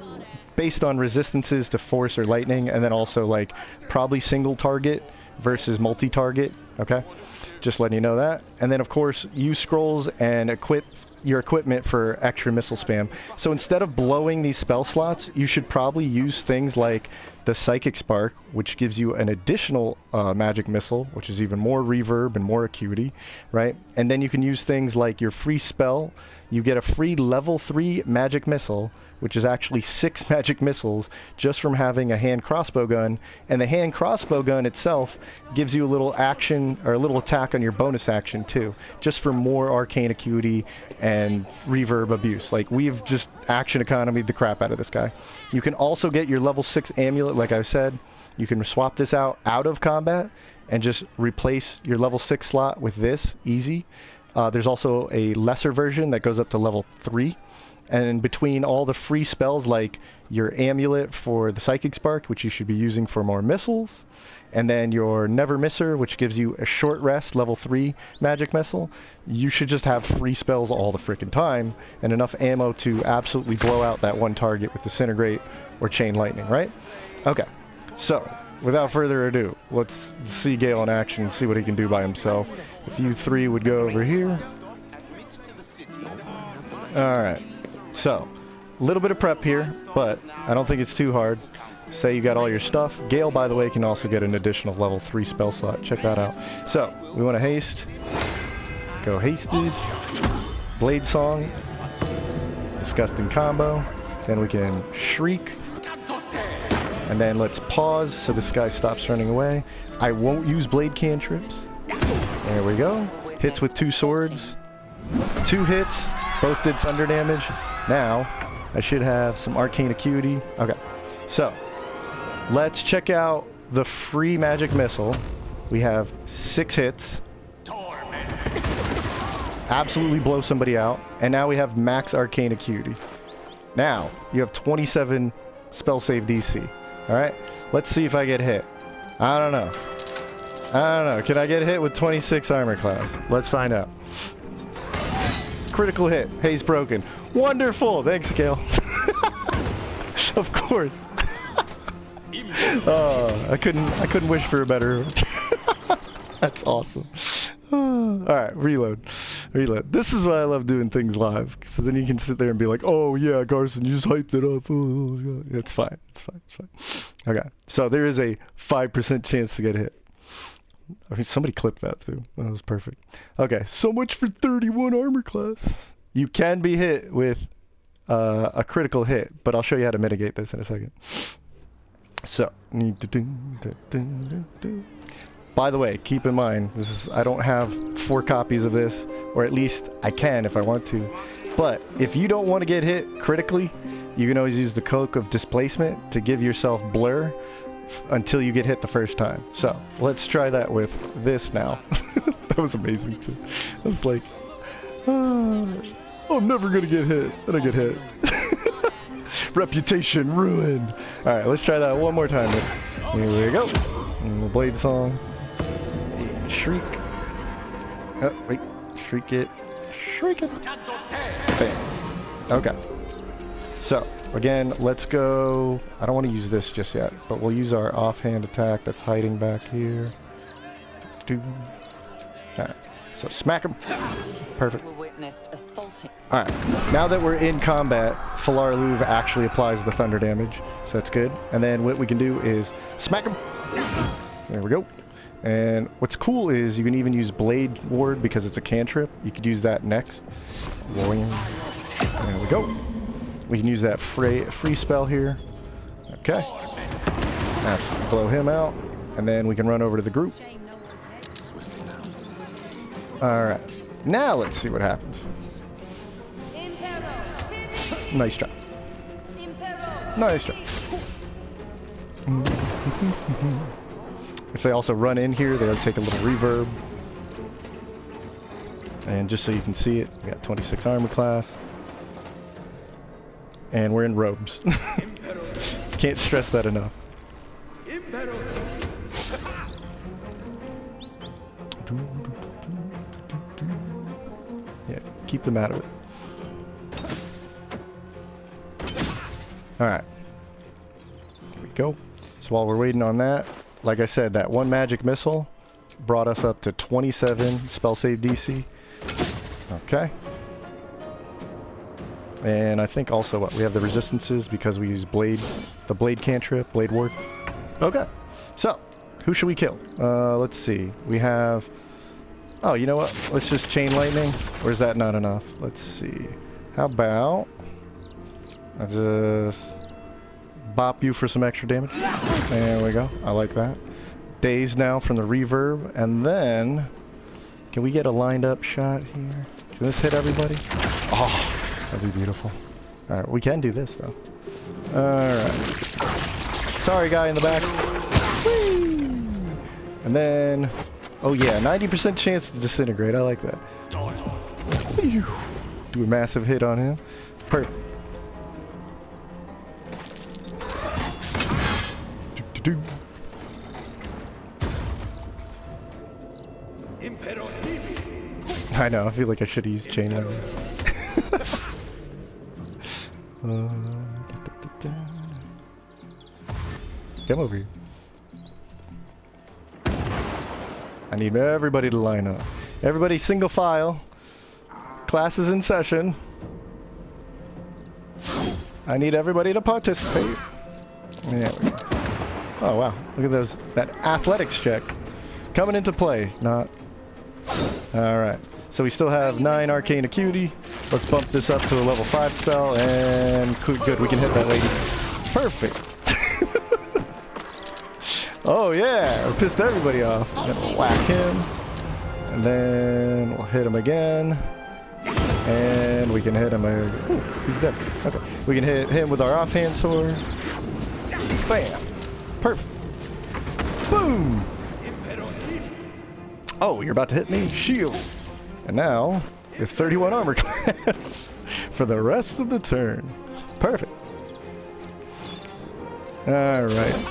based on resistances to force or lightning, and then also like probably single target versus multi-target, okay? Just letting you know that. And then of course use scrolls and equip your equipment for extra missile spam. So instead of blowing these spell slots, you should probably use things like the Psychic Spark, which gives you an additional magic missile, which is even more reverb and more acuity, right? And then you can use things like your free spell. You get a free level 3 magic missile, which is actually 6 magic missiles just from having a hand crossbow gun. And the hand crossbow gun itself gives you a little action or a little attack on your bonus action too, just for more arcane acuity and reverb abuse. Like, we've just action economied the crap out of this guy. You can also get your level 6 amulet, like I said. You can swap this out of combat and just replace your level 6 slot with this, easy. There's also a lesser version that goes up to level 3. And in between all the free spells, like your amulet for the Psychic Spark, which you should be using for more missiles, and then your Never Misser, which gives you a short rest, level 3 magic missile, you should just have free spells all the frickin' time, and enough ammo to absolutely blow out that one target with Disintegrate or Chain Lightning, right? Okay, so without further ado, let's see Gale in action and see what he can do by himself. If you three would go over here. Alright. So, a little bit of prep here, but I don't think it's too hard. Say you got all your stuff. Gale, by the way, can also get an additional level 3 spell slot. Check that out. So, we want to haste. Go hasted. Blade Song. Disgusting combo. Then we can shriek. And then let's pause so this guy stops running away. I won't use blade cantrips. There we go. Hits with 2 swords. 2 hits. Both did thunder damage. Now, I should have some arcane acuity. Okay, so let's check out the free magic missile. We have 6 hits. Absolutely blow somebody out. And now we have max arcane acuity. Now, you have 27 spell save DC. Alright, let's see if I get hit. I don't know. Can I get hit with 26 armor class? Let's find out. Critical hit. Haze broken. Wonderful. Thanks, Gale. Of course. I couldn't wish for a better. That's awesome. All right, reload. This is why I love doing things live, because then you can sit there and be like, "Oh yeah, Garsen, you just hyped it up." Oh, it's fine. Okay, so there is a 5% chance to get hit. I mean, somebody clipped that too. That was perfect. Okay, so much for 31 armor class. You can be hit with a critical hit, but I'll show you how to mitigate this in a second. So, by the way, keep in mind, I don't have 4 copies of this, or at least I can if I want to. But if you don't want to get hit critically, you can always use the Cloak of Displacement to give yourself blur until you get hit the first time. So let's try that with this now. That was amazing too. I was like, oh, I'm never gonna get hit. Then I get hit. Reputation ruined. All right, let's try that one more time. Here we go. And the Blade Song. And shriek. Oh, wait. Shriek it. Bam. Okay. So, again, let's go. I don't want to use this just yet, but we'll use our offhand attack that's hiding back here. Alright, so smack him. Perfect. Alright, now that we're in combat, Falar Louv actually applies the thunder damage, so that's good. And then what we can do is smack him. There we go. And what's cool is you can even use Blade Ward because it's a cantrip. You could use that next. There we go. We can use that free spell here. Okay. That's blow him out. And then we can run over to the group. Alright. Now let's see what happens. Nice job. Nice job. If they also run in here, they'll take a little reverb. And just so you can see it, we got 26 armor class. And we're in robes. Can't stress that enough. Yeah, keep them out of it. Alright. Here we go. So while we're waiting on that, like I said, that one magic missile brought us up to 27 spell save DC. Okay. And I think also what we have the resistances because we use the blade cantrip, blade ward. Okay, so who should we kill? Let's see. We have. Oh, you know what? Let's just chain lightning. Or is that not enough? Let's see. How about I just bop you for some extra damage? There we go. I like that. Daze now from the reverb, and then can we get a lined up shot here? Can this hit everybody? Oh. That'd be beautiful. Alright, we can do this though. Alright. Sorry, guy in the back. Whee! And then, oh yeah, 90% chance to disintegrate. I like that. Do a massive hit on him. Perfect. I know, I feel like I should have used chain lightning. Come over here. I need everybody to line up. Everybody single file. Class is in session. I need everybody to participate. There we go. Oh wow, look at those. That athletics check coming into play. Not. Alright. So we still have 9 arcane acuity. Let's bump this up to a level 5 spell, and good, we can hit that lady. Perfect. Oh yeah, we pissed everybody off. Then we'll whack him, and then we'll hit him again, and we can hit him. Ooh, he's dead. Okay, we can hit him with our offhand sword. Bam. Perfect. Boom. Oh, you're about to hit me? Shield. And now, we have 31 armor class for the rest of the turn. Perfect. Alright.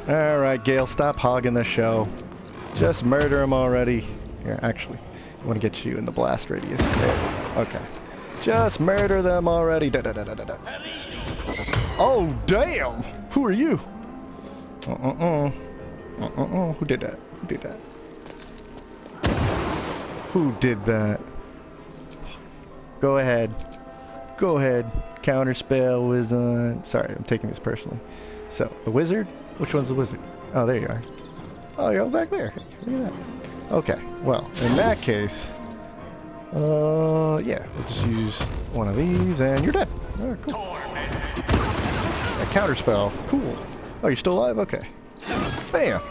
Alright, Gale, stop hogging the show. Just murder him already. Here, actually, I want to get you in the blast radius. There. Okay. Just murder them already. Da, da, da, da, da, da. Oh, damn! Who are you? Who did that? Who did that? Who did that? Go ahead. Go ahead. Counterspell, Wizard. Sorry, I'm taking this personally. So, the wizard? Which one's the wizard? Oh, there you are. Oh, you're all back there. Look at that. Okay, well, in that case, yeah, we'll just use one of these and you're dead. Oh, cool. A counterspell. Cool. Oh, you're still alive? Okay. Bam!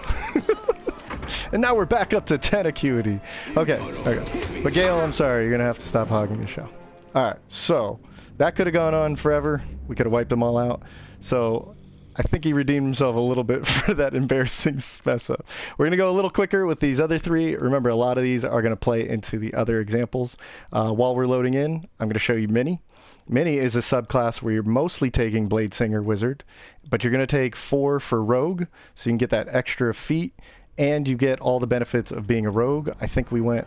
And now we're back up to 10 acuity. Okay, okay. But Gale, I'm sorry, you're gonna have to stop hogging the show. Alright, so that could have gone on forever. We could have wiped them all out. So I think he redeemed himself a little bit for that embarrassing mess up. We're gonna go a little quicker with these other 3. Remember, a lot of these are gonna play into the other examples. While we're loading in, I'm gonna show you Mini. Mini is a subclass where you're mostly taking Bladesinger Wizard, but you're gonna take 4 for Rogue, so you can get that extra feat, and you get all the benefits of being a rogue. I think we went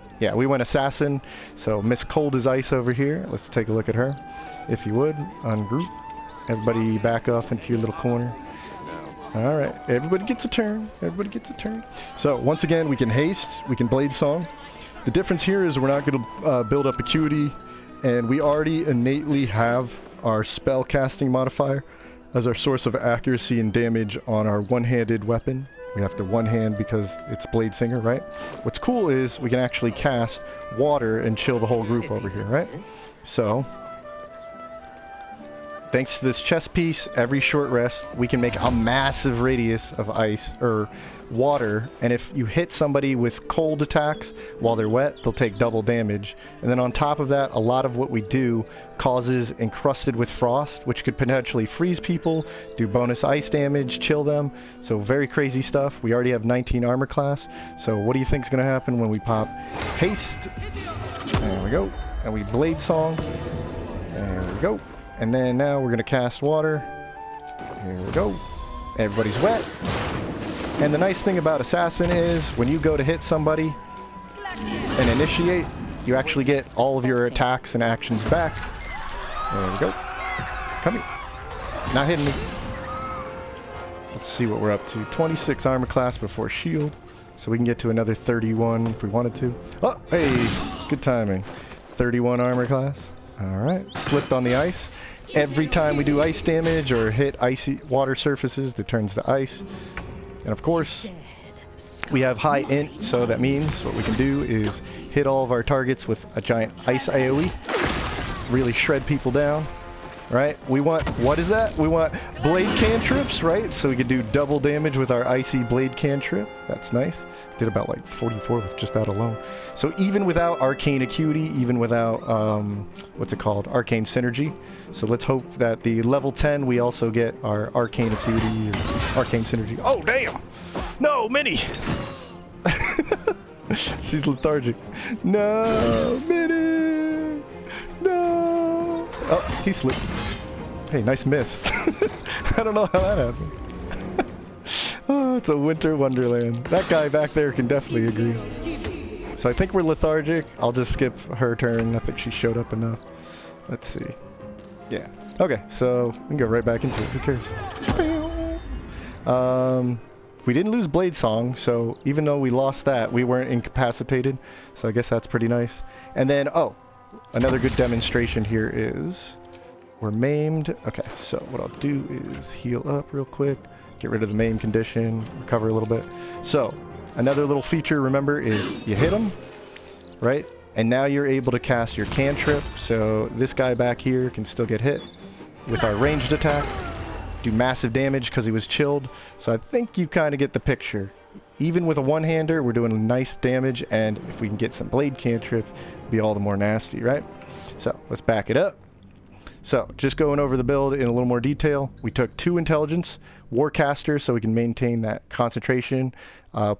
Assassin, so Miss Cold as Ice over here. Let's take a look at her, if you would, ungroup. Everybody back off into your little corner. Alright, everybody gets a turn. Everybody gets a turn. So, once again, we can haste, we can blade song. The difference here is we're not going to build up acuity, and we already innately have our spell casting modifier as our source of accuracy and damage on our one-handed weapon. We have to one hand because it's Bladesinger, right? What's cool is we can actually cast water and chill the whole group over here, right? So, thanks to this chest piece, every short rest, we can make a massive radius of ice, or water, and if you hit somebody with cold attacks while they're wet, they'll take double damage. And then on top of that, a lot of what we do causes encrusted with frost, which could potentially freeze people, do bonus ice damage, chill them. So very crazy stuff. We already have 19 armor class. So what do you think is going to happen when we pop haste? There we go. And we blade song. There we go. And then now we're going to cast water. Here we go. Everybody's wet. And the nice thing about Assassin is when you go to hit somebody and initiate, you actually get all of your attacks and actions back. There we go. Come here. Not hitting me. Let's see what we're up to. 26 armor class before shield. So we can get to another 31 if we wanted to. Oh, hey, good timing. 31 armor class. Alright, slipped on the ice. Every time we do ice damage or hit icy water surfaces, that turns to ice. And of course, we have high int, so that means what we can do is hit all of our targets with a giant ice AoE. Really shred people down, right? We want, what is that? We want blade cantrips, right? So we can do double damage with our icy blade cantrip. That's nice. Did about like 44 with just that alone. So even without arcane acuity, even without, what's it called? Arcane synergy. So let's hope that the level 10, we also get our arcane acuity or arcane synergy. Oh, damn! No, Minnie! She's lethargic. No, Minnie! No! Oh, he slipped. Hey, nice miss. I don't know how that happened. Oh, it's a winter wonderland. That guy back there can definitely agree. So I think we're lethargic. I'll just skip her turn. I think she showed up enough. Let's see. Yeah. Okay, so we can go right back into it. Who cares? We didn't lose Blade Song, so even though we lost that, we weren't incapacitated. So I guess that's pretty nice. And then, oh, another good demonstration here is we're maimed. Okay, so what I'll do is heal up real quick, get rid of the maim condition, recover a little bit. So another little feature, remember, is you hit them, right? And now you're able to cast your cantrip. So this guy back here can still get hit with our ranged attack. Do massive damage because he was chilled. So I think you kind of get the picture. Even with a one-hander, we're doing nice damage, and if we can get some blade cantrips, it'll be all the more nasty, right? So let's back it up. So just going over the build in a little more detail, we took 2 intelligence, Warcaster, so we can maintain that concentration,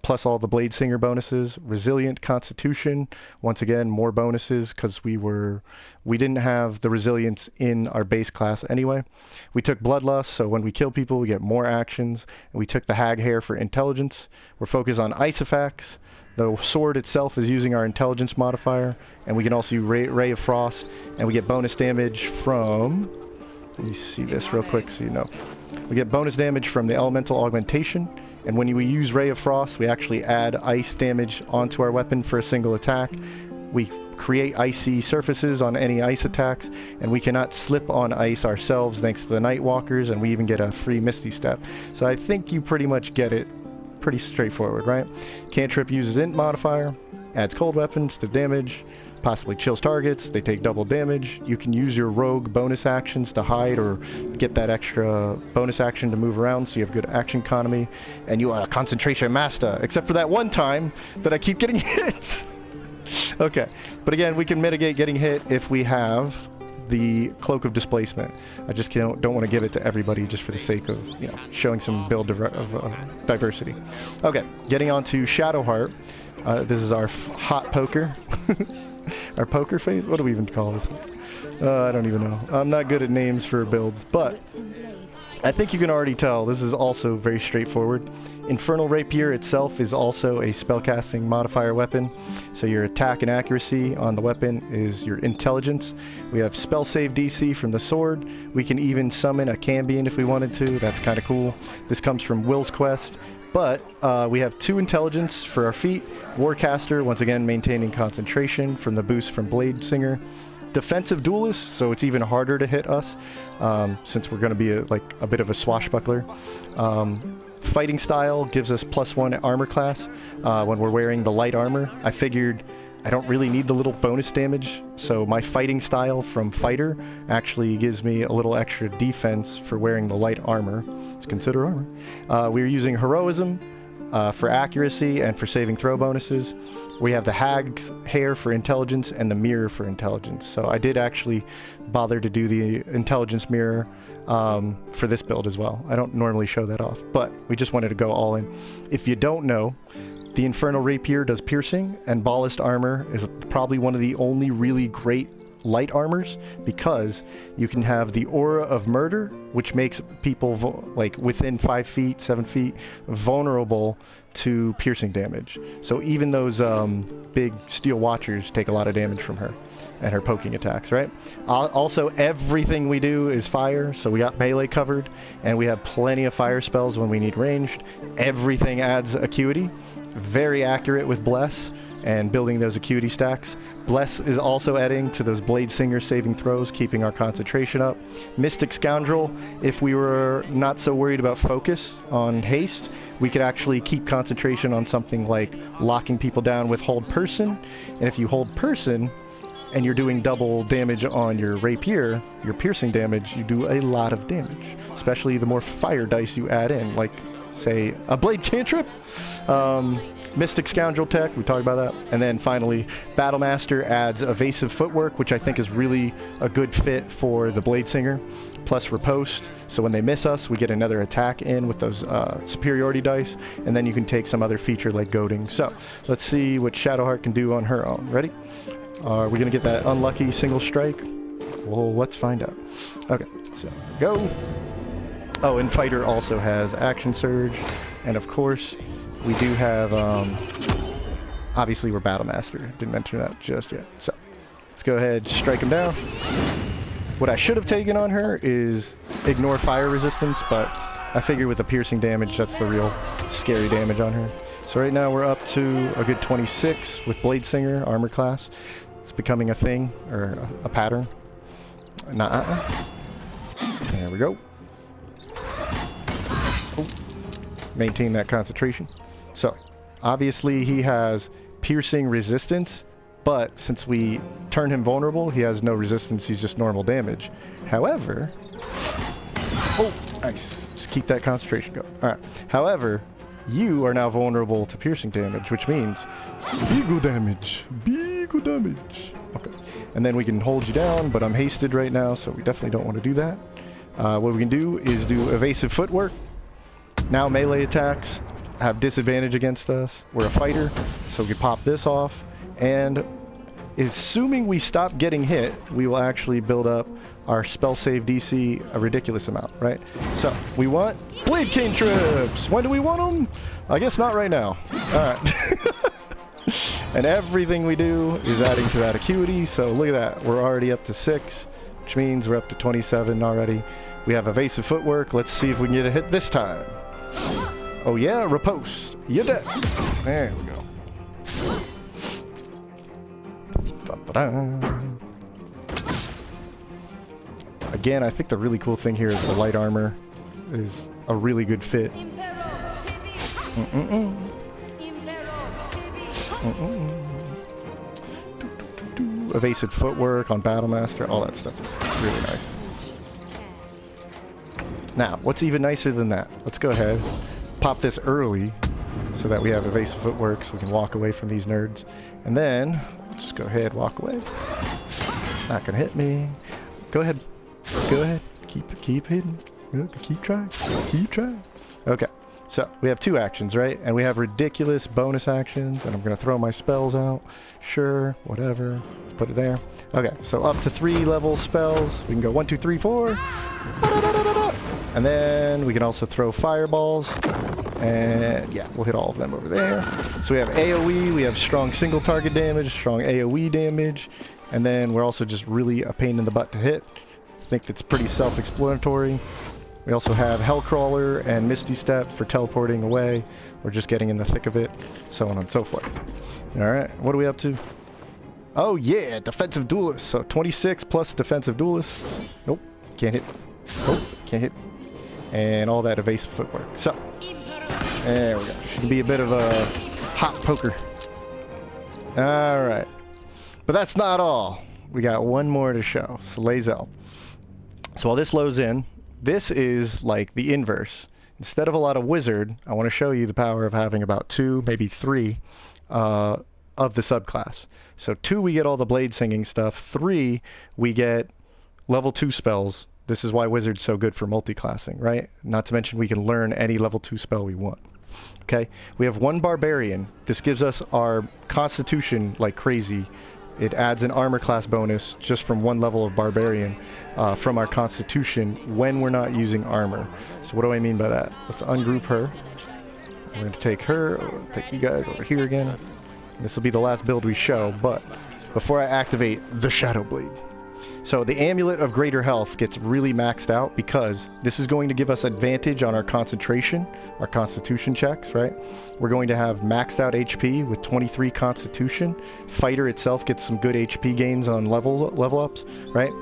plus all the Bladesinger bonuses, resilient constitution, once again more bonuses because we didn't have the resilience in our base class anyway. We took bloodlust, so when we kill people we get more actions, and we took the hag hair for intelligence. We're focused on ice effects. The sword itself is using our intelligence modifier, and we can also use Ray of Frost, and we get bonus damage from, let me see this real quick so you know. We get bonus damage from the elemental augmentation, and when we use Ray of Frost, we actually add ice damage onto our weapon for a single attack. We create icy surfaces on any ice attacks, and we cannot slip on ice ourselves thanks to the Nightwalkers, and we even get a free Misty Step. So I think you pretty much get it. Pretty straightforward, right? Cantrip uses int modifier, adds cold weapons to damage, possibly chills targets, they take double damage. You can use your rogue bonus actions to hide or get that extra bonus action to move around, so you have good action economy, and you are a concentration master, except for that one time that I keep getting hit. Okay, but again, we can mitigate getting hit if we have the Cloak of Displacement. I just don't want to give it to everybody just for the sake of, you know, showing some build diversity. Okay, getting on to Shadowheart. This is our hot poker. Our poker face? What do we even call this? I don't even know. I'm not good at names for builds, but I think you can already tell this is also very straightforward. Infernal Rapier itself is also a spellcasting modifier weapon, so your attack and accuracy on the weapon is your intelligence. We have spell save DC from the sword. We can even summon a Cambion if we wanted to. That's kind of cool. This comes from Will's Quest. But we have 2 intelligence for our feet. Warcaster, once again maintaining concentration from the boost from Bladesinger. Defensive duelist, so it's even harder to hit us since we're going to be a bit of a swashbuckler. Fighting style gives us +1 armor class when we're wearing the light armor. I figured I don't really need the little bonus damage, so my fighting style from fighter actually gives me a little extra defense for wearing the light armor. It's considered armor. We're using heroism for accuracy and for saving throw bonuses. We have the hag's hair for intelligence and the mirror for intelligence. So I did actually bother to do the intelligence mirror for this build as well. I don't normally show that off, but we just wanted to go all in. If you don't know, the Infernal Rapier does piercing, and Ballast Armor is probably one of the only really great light armors, because you can have the Aura of Murder, which makes people within 5 feet, 7 feet vulnerable to piercing damage. So even those big steel watchers take a lot of damage from her and her poking attacks, right? Also, everything we do is fire, so we got melee covered, and we have plenty of fire spells when we need ranged. Everything adds acuity. Very accurate with Bless. and building those acuity stacks. Bless is also adding to those Bladesinger saving throws, keeping our concentration up. Mystic Scoundrel, if we were not so worried about focus on haste, we could actually keep concentration on something like locking people down with hold person. And if you hold person and you're doing double damage on your rapier, your piercing damage, you do a lot of damage, especially the more fire dice you add in, like say a blade cantrip. Mystic Scoundrel tech, we talked about that. And then finally, Battlemaster adds evasive footwork, which I think is really a good fit for the Bladesinger, plus riposte. So when they miss us, we get another attack in with those superiority dice, and then you can take some other feature like goading. So let's see what Shadowheart can do on her own. Ready? Are we gonna get that unlucky single strike? Well, let's find out. Okay, so go. Oh, and Fighter also has Action Surge, and of course, we do have, obviously we're Battlemaster. Didn't mention that just yet. So, let's go ahead, strike him down. What I should have taken on her is ignore fire resistance, but I figure with the piercing damage, that's the real scary damage on her. So right now we're up to a good 26 with Bladesinger, armor class. It's becoming a thing, or a pattern. There we go. Oh. Maintain that concentration. So, obviously he has piercing resistance, but since we turn him vulnerable, he has no resistance, he's just normal damage. However... Oh, nice. Just keep that concentration going. Alright. However, you are now vulnerable to piercing damage, which means big damage. Big damage. Okay. And then we can hold you down, but I'm hasted right now, so we definitely don't want to do that. What we can do is do evasive footwork. Now melee attacks have disadvantage against us. We're a fighter, so we can pop this off. And assuming we stop getting hit, we will actually build up our spell save DC a ridiculous amount, right? So we want blade cantrips. When do we want them? I guess not right now. All right. And everything we do is adding to that acuity. So look at that. We're already up to 6, which means we're up to 27 already. We have evasive footwork. Let's see if we can get a hit this time. Oh yeah, riposte. You're dead. There we go. Again, I think the really cool thing here is the light armor is a really good fit. Evasive footwork on Battlemaster, all that stuff is really nice. Now, what's even nicer than that? Let's go ahead, pop this early so that we have evasive footwork so we can walk away from these nerds. And then, just go ahead, walk away. Not gonna hit me. Go ahead. Go ahead. Keep hitting. Keep trying. Keep trying. Okay. So, we have 2 actions, right? And we have ridiculous bonus actions, and I'm gonna throw my spells out. Sure, whatever. Let's put it there. Okay, so up to 3 level spells. We can go 1, 2, 3, 4. And then we can also throw fireballs. And yeah, we'll hit all of them over there. So we have AoE, we have strong single target damage, strong AoE damage, and then we're also just really a pain in the butt to hit. I think it's pretty self-explanatory. We also have Hellcrawler and Misty Step for teleporting away or just getting in the thick of it, so on and so forth. Alright, what are we up to? Oh yeah, Defensive Duelist. So 26 plus Defensive Duelist. Nope, can't hit. Nope, can't hit. And all that evasive footwork. So, there we go. Should be a bit of a hot poker. Alright. But that's not all. We got one more to show. So Lae'zel. So while this loads in, this is like the inverse. Instead of a lot of wizard, I want to show you the power of having about 2, maybe 3 of the subclass. So 2, we get all the Bladesinging stuff. 3, we get level 2 spells. This is why wizard's so good for multi-classing, right? Not to mention we can learn any level 2 spell we want. Okay, we have 1 barbarian. This gives us our constitution like crazy. It adds an armor class bonus just from 1 level of barbarian from our constitution when we're not using armor. So what do I mean by that? Let's ungroup her. We're going to take her, take you guys over here again. This will be the last build we show, but before I activate the Shadow Blade. So the Amulet of Greater Health gets really maxed out because this is going to give us advantage on our concentration, our constitution checks, right? We're going to have maxed out HP with 23 constitution. Fighter itself gets some good HP gains on level ups, right?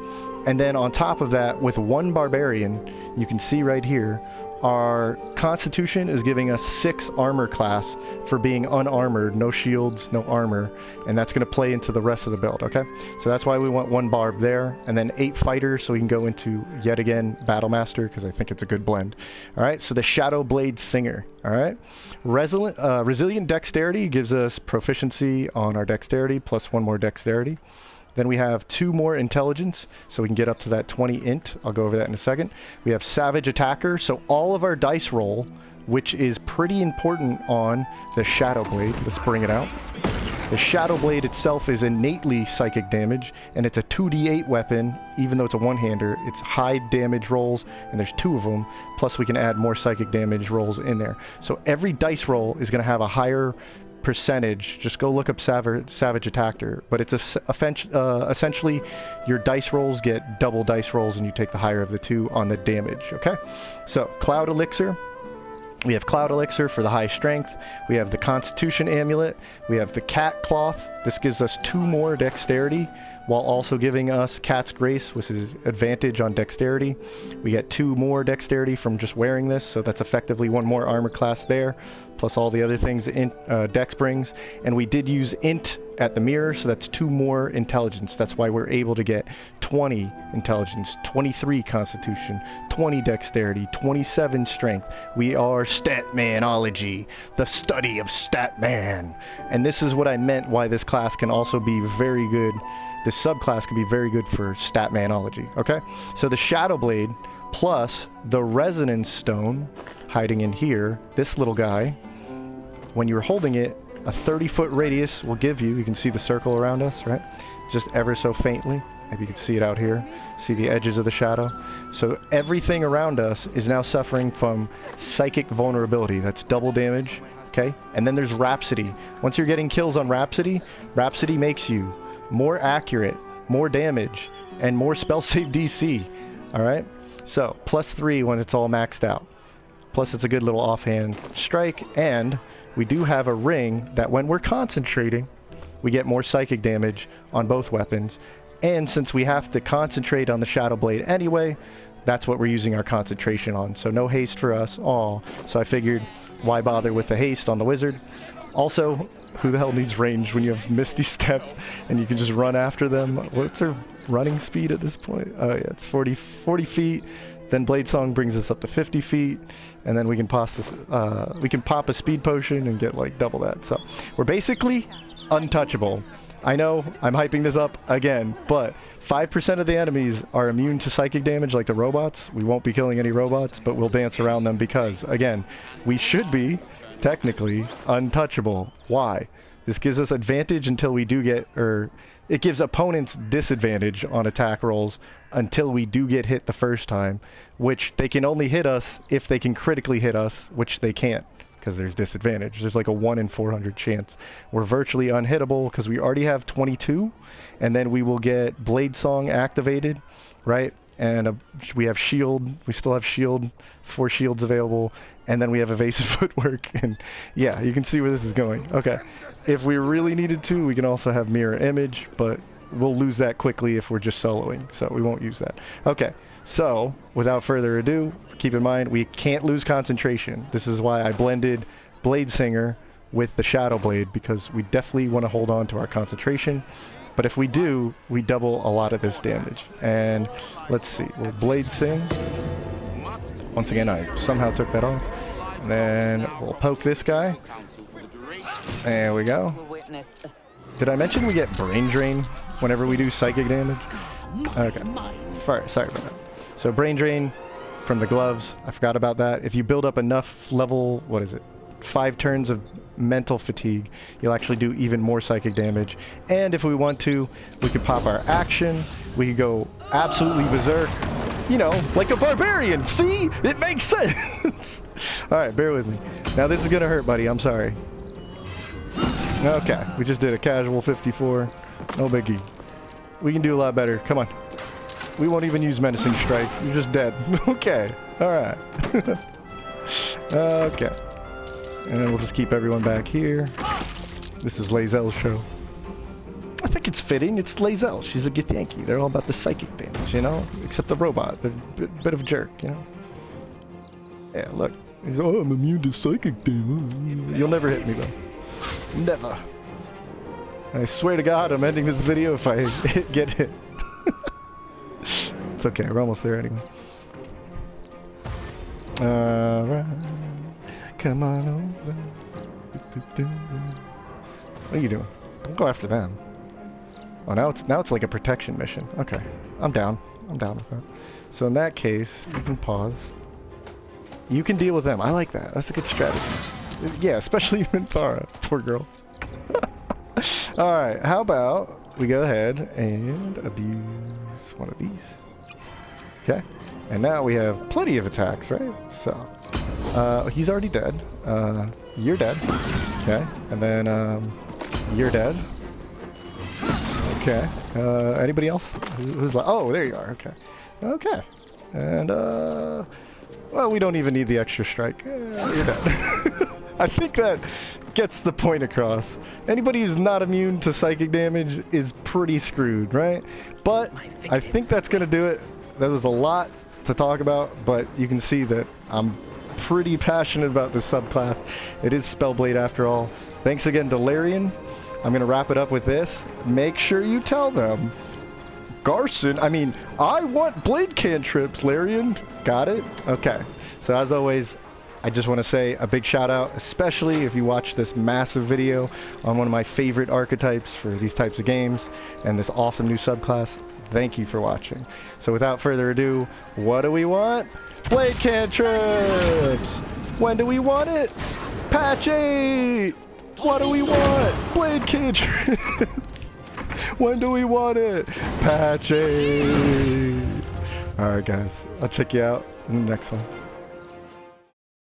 And then on top of that, with 1 barbarian, you can see right here, our constitution is giving us 6 armor class for being unarmored, no shields, no armor, and that's going to play into the rest of the build, okay? So that's why we want 1 barb there, and then 8 fighters, so we can go into, yet again, Battle Master, because I think it's a good blend. All right, so the Shadow Bladesinger, all right? Resilient Dexterity gives us proficiency on our dexterity, plus 1 more dexterity. Then we have 2 more intelligence, so we can get up to that 20 int. I'll go over that in a second. We have Savage Attacker, so all of our dice roll, which is pretty important on the Shadow Blade. Let's bring it out. The Shadow Blade itself is innately psychic damage, and it's a 2d8 weapon, even though it's a one-hander. It's high damage rolls, and there's 2 of them, plus we can add more psychic damage rolls in there. So every dice roll is going to have a higher percentage. Just go look up Savage Attacker, but it's essentially your dice rolls get double dice rolls and you take the higher of the 2 on the damage, okay? So Cloud Elixir, we have Cloud Elixir for the high strength, we have the Constitution Amulet, we have the Cat Cloth. This gives us 2 more dexterity while also giving us Cat's Grace, which is advantage on dexterity. We get 2 more dexterity from just wearing this, so that's effectively 1 more armor class there, plus all the other things Dex brings. And we did use Int at the mirror, so that's 2 more intelligence. That's why we're able to get 20 intelligence, 23 constitution, 20 dexterity, 27 strength. We are Statmanology, the study of Statman. And this is what I meant why this class can also be very good. This subclass can be very good for Statmanology, okay? So the Shadow Blade plus the Resonance Stone hiding in here, this little guy, when you're holding it, a 30-foot radius will give you can see the circle around us, right? Just ever so faintly. Maybe you can see it out here. See the edges of the shadow? So everything around us is now suffering from psychic vulnerability. That's double damage, okay? And then there's Rhapsody. Once you're getting kills on Rhapsody, Rhapsody makes you more accurate, more damage, and more spell save DC, all right? So +3 when it's all maxed out. Plus it's a good little offhand strike, and we do have a ring that when we're concentrating, we get more psychic damage on both weapons. And since we have to concentrate on the Shadow Blade anyway, that's what we're using our concentration on. So no haste for us. So I figured, why bother with the haste on the wizard? Also, who the hell needs range when you have Misty Step and you can just run after them? What's their running speed at this point? Oh yeah, it's 40 feet. Then Bladesong brings us up to 50 feet, and then we can pop a speed potion and get like double that. So we're basically untouchable. I know I'm hyping this up again, but 5% of the enemies are immune to psychic damage like the robots. We won't be killing any robots, but we'll dance around them because, again, we should be technically untouchable. Why? This gives us advantage until we do get, or it gives opponents disadvantage on attack rolls until we do get hit the first time, which they can only hit us if they can critically hit us, which they can't because there's disadvantage. There's like a 1 in 400 chance. We're virtually unhittable because we already have 22, and then we will get Bladesong activated, right? And we have shield. We still have shield, 4 shields available, and then we have evasive footwork. And yeah, you can see where this is going. Okay, if we really needed to, we can also have mirror image, but we'll lose that quickly if we're just soloing, so we won't use that. Okay, so without further ado, keep in mind we can't lose concentration. This is why I blended Bladesinger with the Shadow Blade, because we definitely want to hold on to our concentration. But if we do, we double a lot of this damage. And let's see, we'll Blade Sing. Once again, I somehow took that off. And then we'll poke this guy. There we go. Did I mention we get Brain Drain whenever we do psychic damage? Okay. Sorry about that. So Brain Drain from the gloves. I forgot about that. If you build up enough level, 5 turns of mental fatigue, you'll actually do even more psychic damage. And if we want to, we could pop our action. We could go absolutely berserk. You know, like a barbarian. See? It makes sense. Alright, bear with me. Now this is gonna hurt, buddy. I'm sorry. Okay, we just did a casual 54. No biggie. We can do a lot better. Come on. We won't even use Menacing Strike. You're just dead. Okay. Alright. Okay. And we'll just keep everyone back here. This is Lae'zel's show. I think it's fitting. It's Lae'zel. She's a Githyanki. They're all about the psychic damage, you know? Except the robot. They're a bit of a jerk, you know? Yeah, look. He's, oh, I'm immune to psychic damage. You'll never hit me, though. Never. I swear to God, I'm ending this video if I get hit. It's okay. We're almost there anyway. Alright. Come on over. What are you doing? Don't go after them. Oh, now it's like a protection mission. Okay. I'm down. I'm down with that. So in that case, you can pause. You can deal with them. I like that. That's a good strategy. Yeah, especially Minthara. Poor girl. Alright, how about we go ahead and abuse one of these. Okay. And now we have plenty of attacks, right? So, he's already dead. You're dead. Okay. And then, you're dead. Okay. Anybody else? Who's like? Oh, there you are. Okay. Okay. And well, we don't even need the extra strike. You're dead. I think that gets the point across. Anybody who's not immune to psychic damage is pretty screwed, right? But I think that's gonna do it. That was a lot to talk about, but you can see that I'm pretty passionate about this subclass. It is Spellblade after all. Thanks again to Larian. I'm gonna wrap it up with this. Make sure you tell them, Garsen, I want blade cantrips, Larian. Got it? Okay. So as always, I just want to say a big shout out, especially if you watch this massive video on one of my favorite archetypes for these types of games and this awesome new subclass. Thank you for watching. So without further ado, what do we want? Blade cantrips! When do we want it? Patch 8! What do we want? Blade cantrips! When do we want it? Patch 8! Alright guys, I'll check you out in the next one.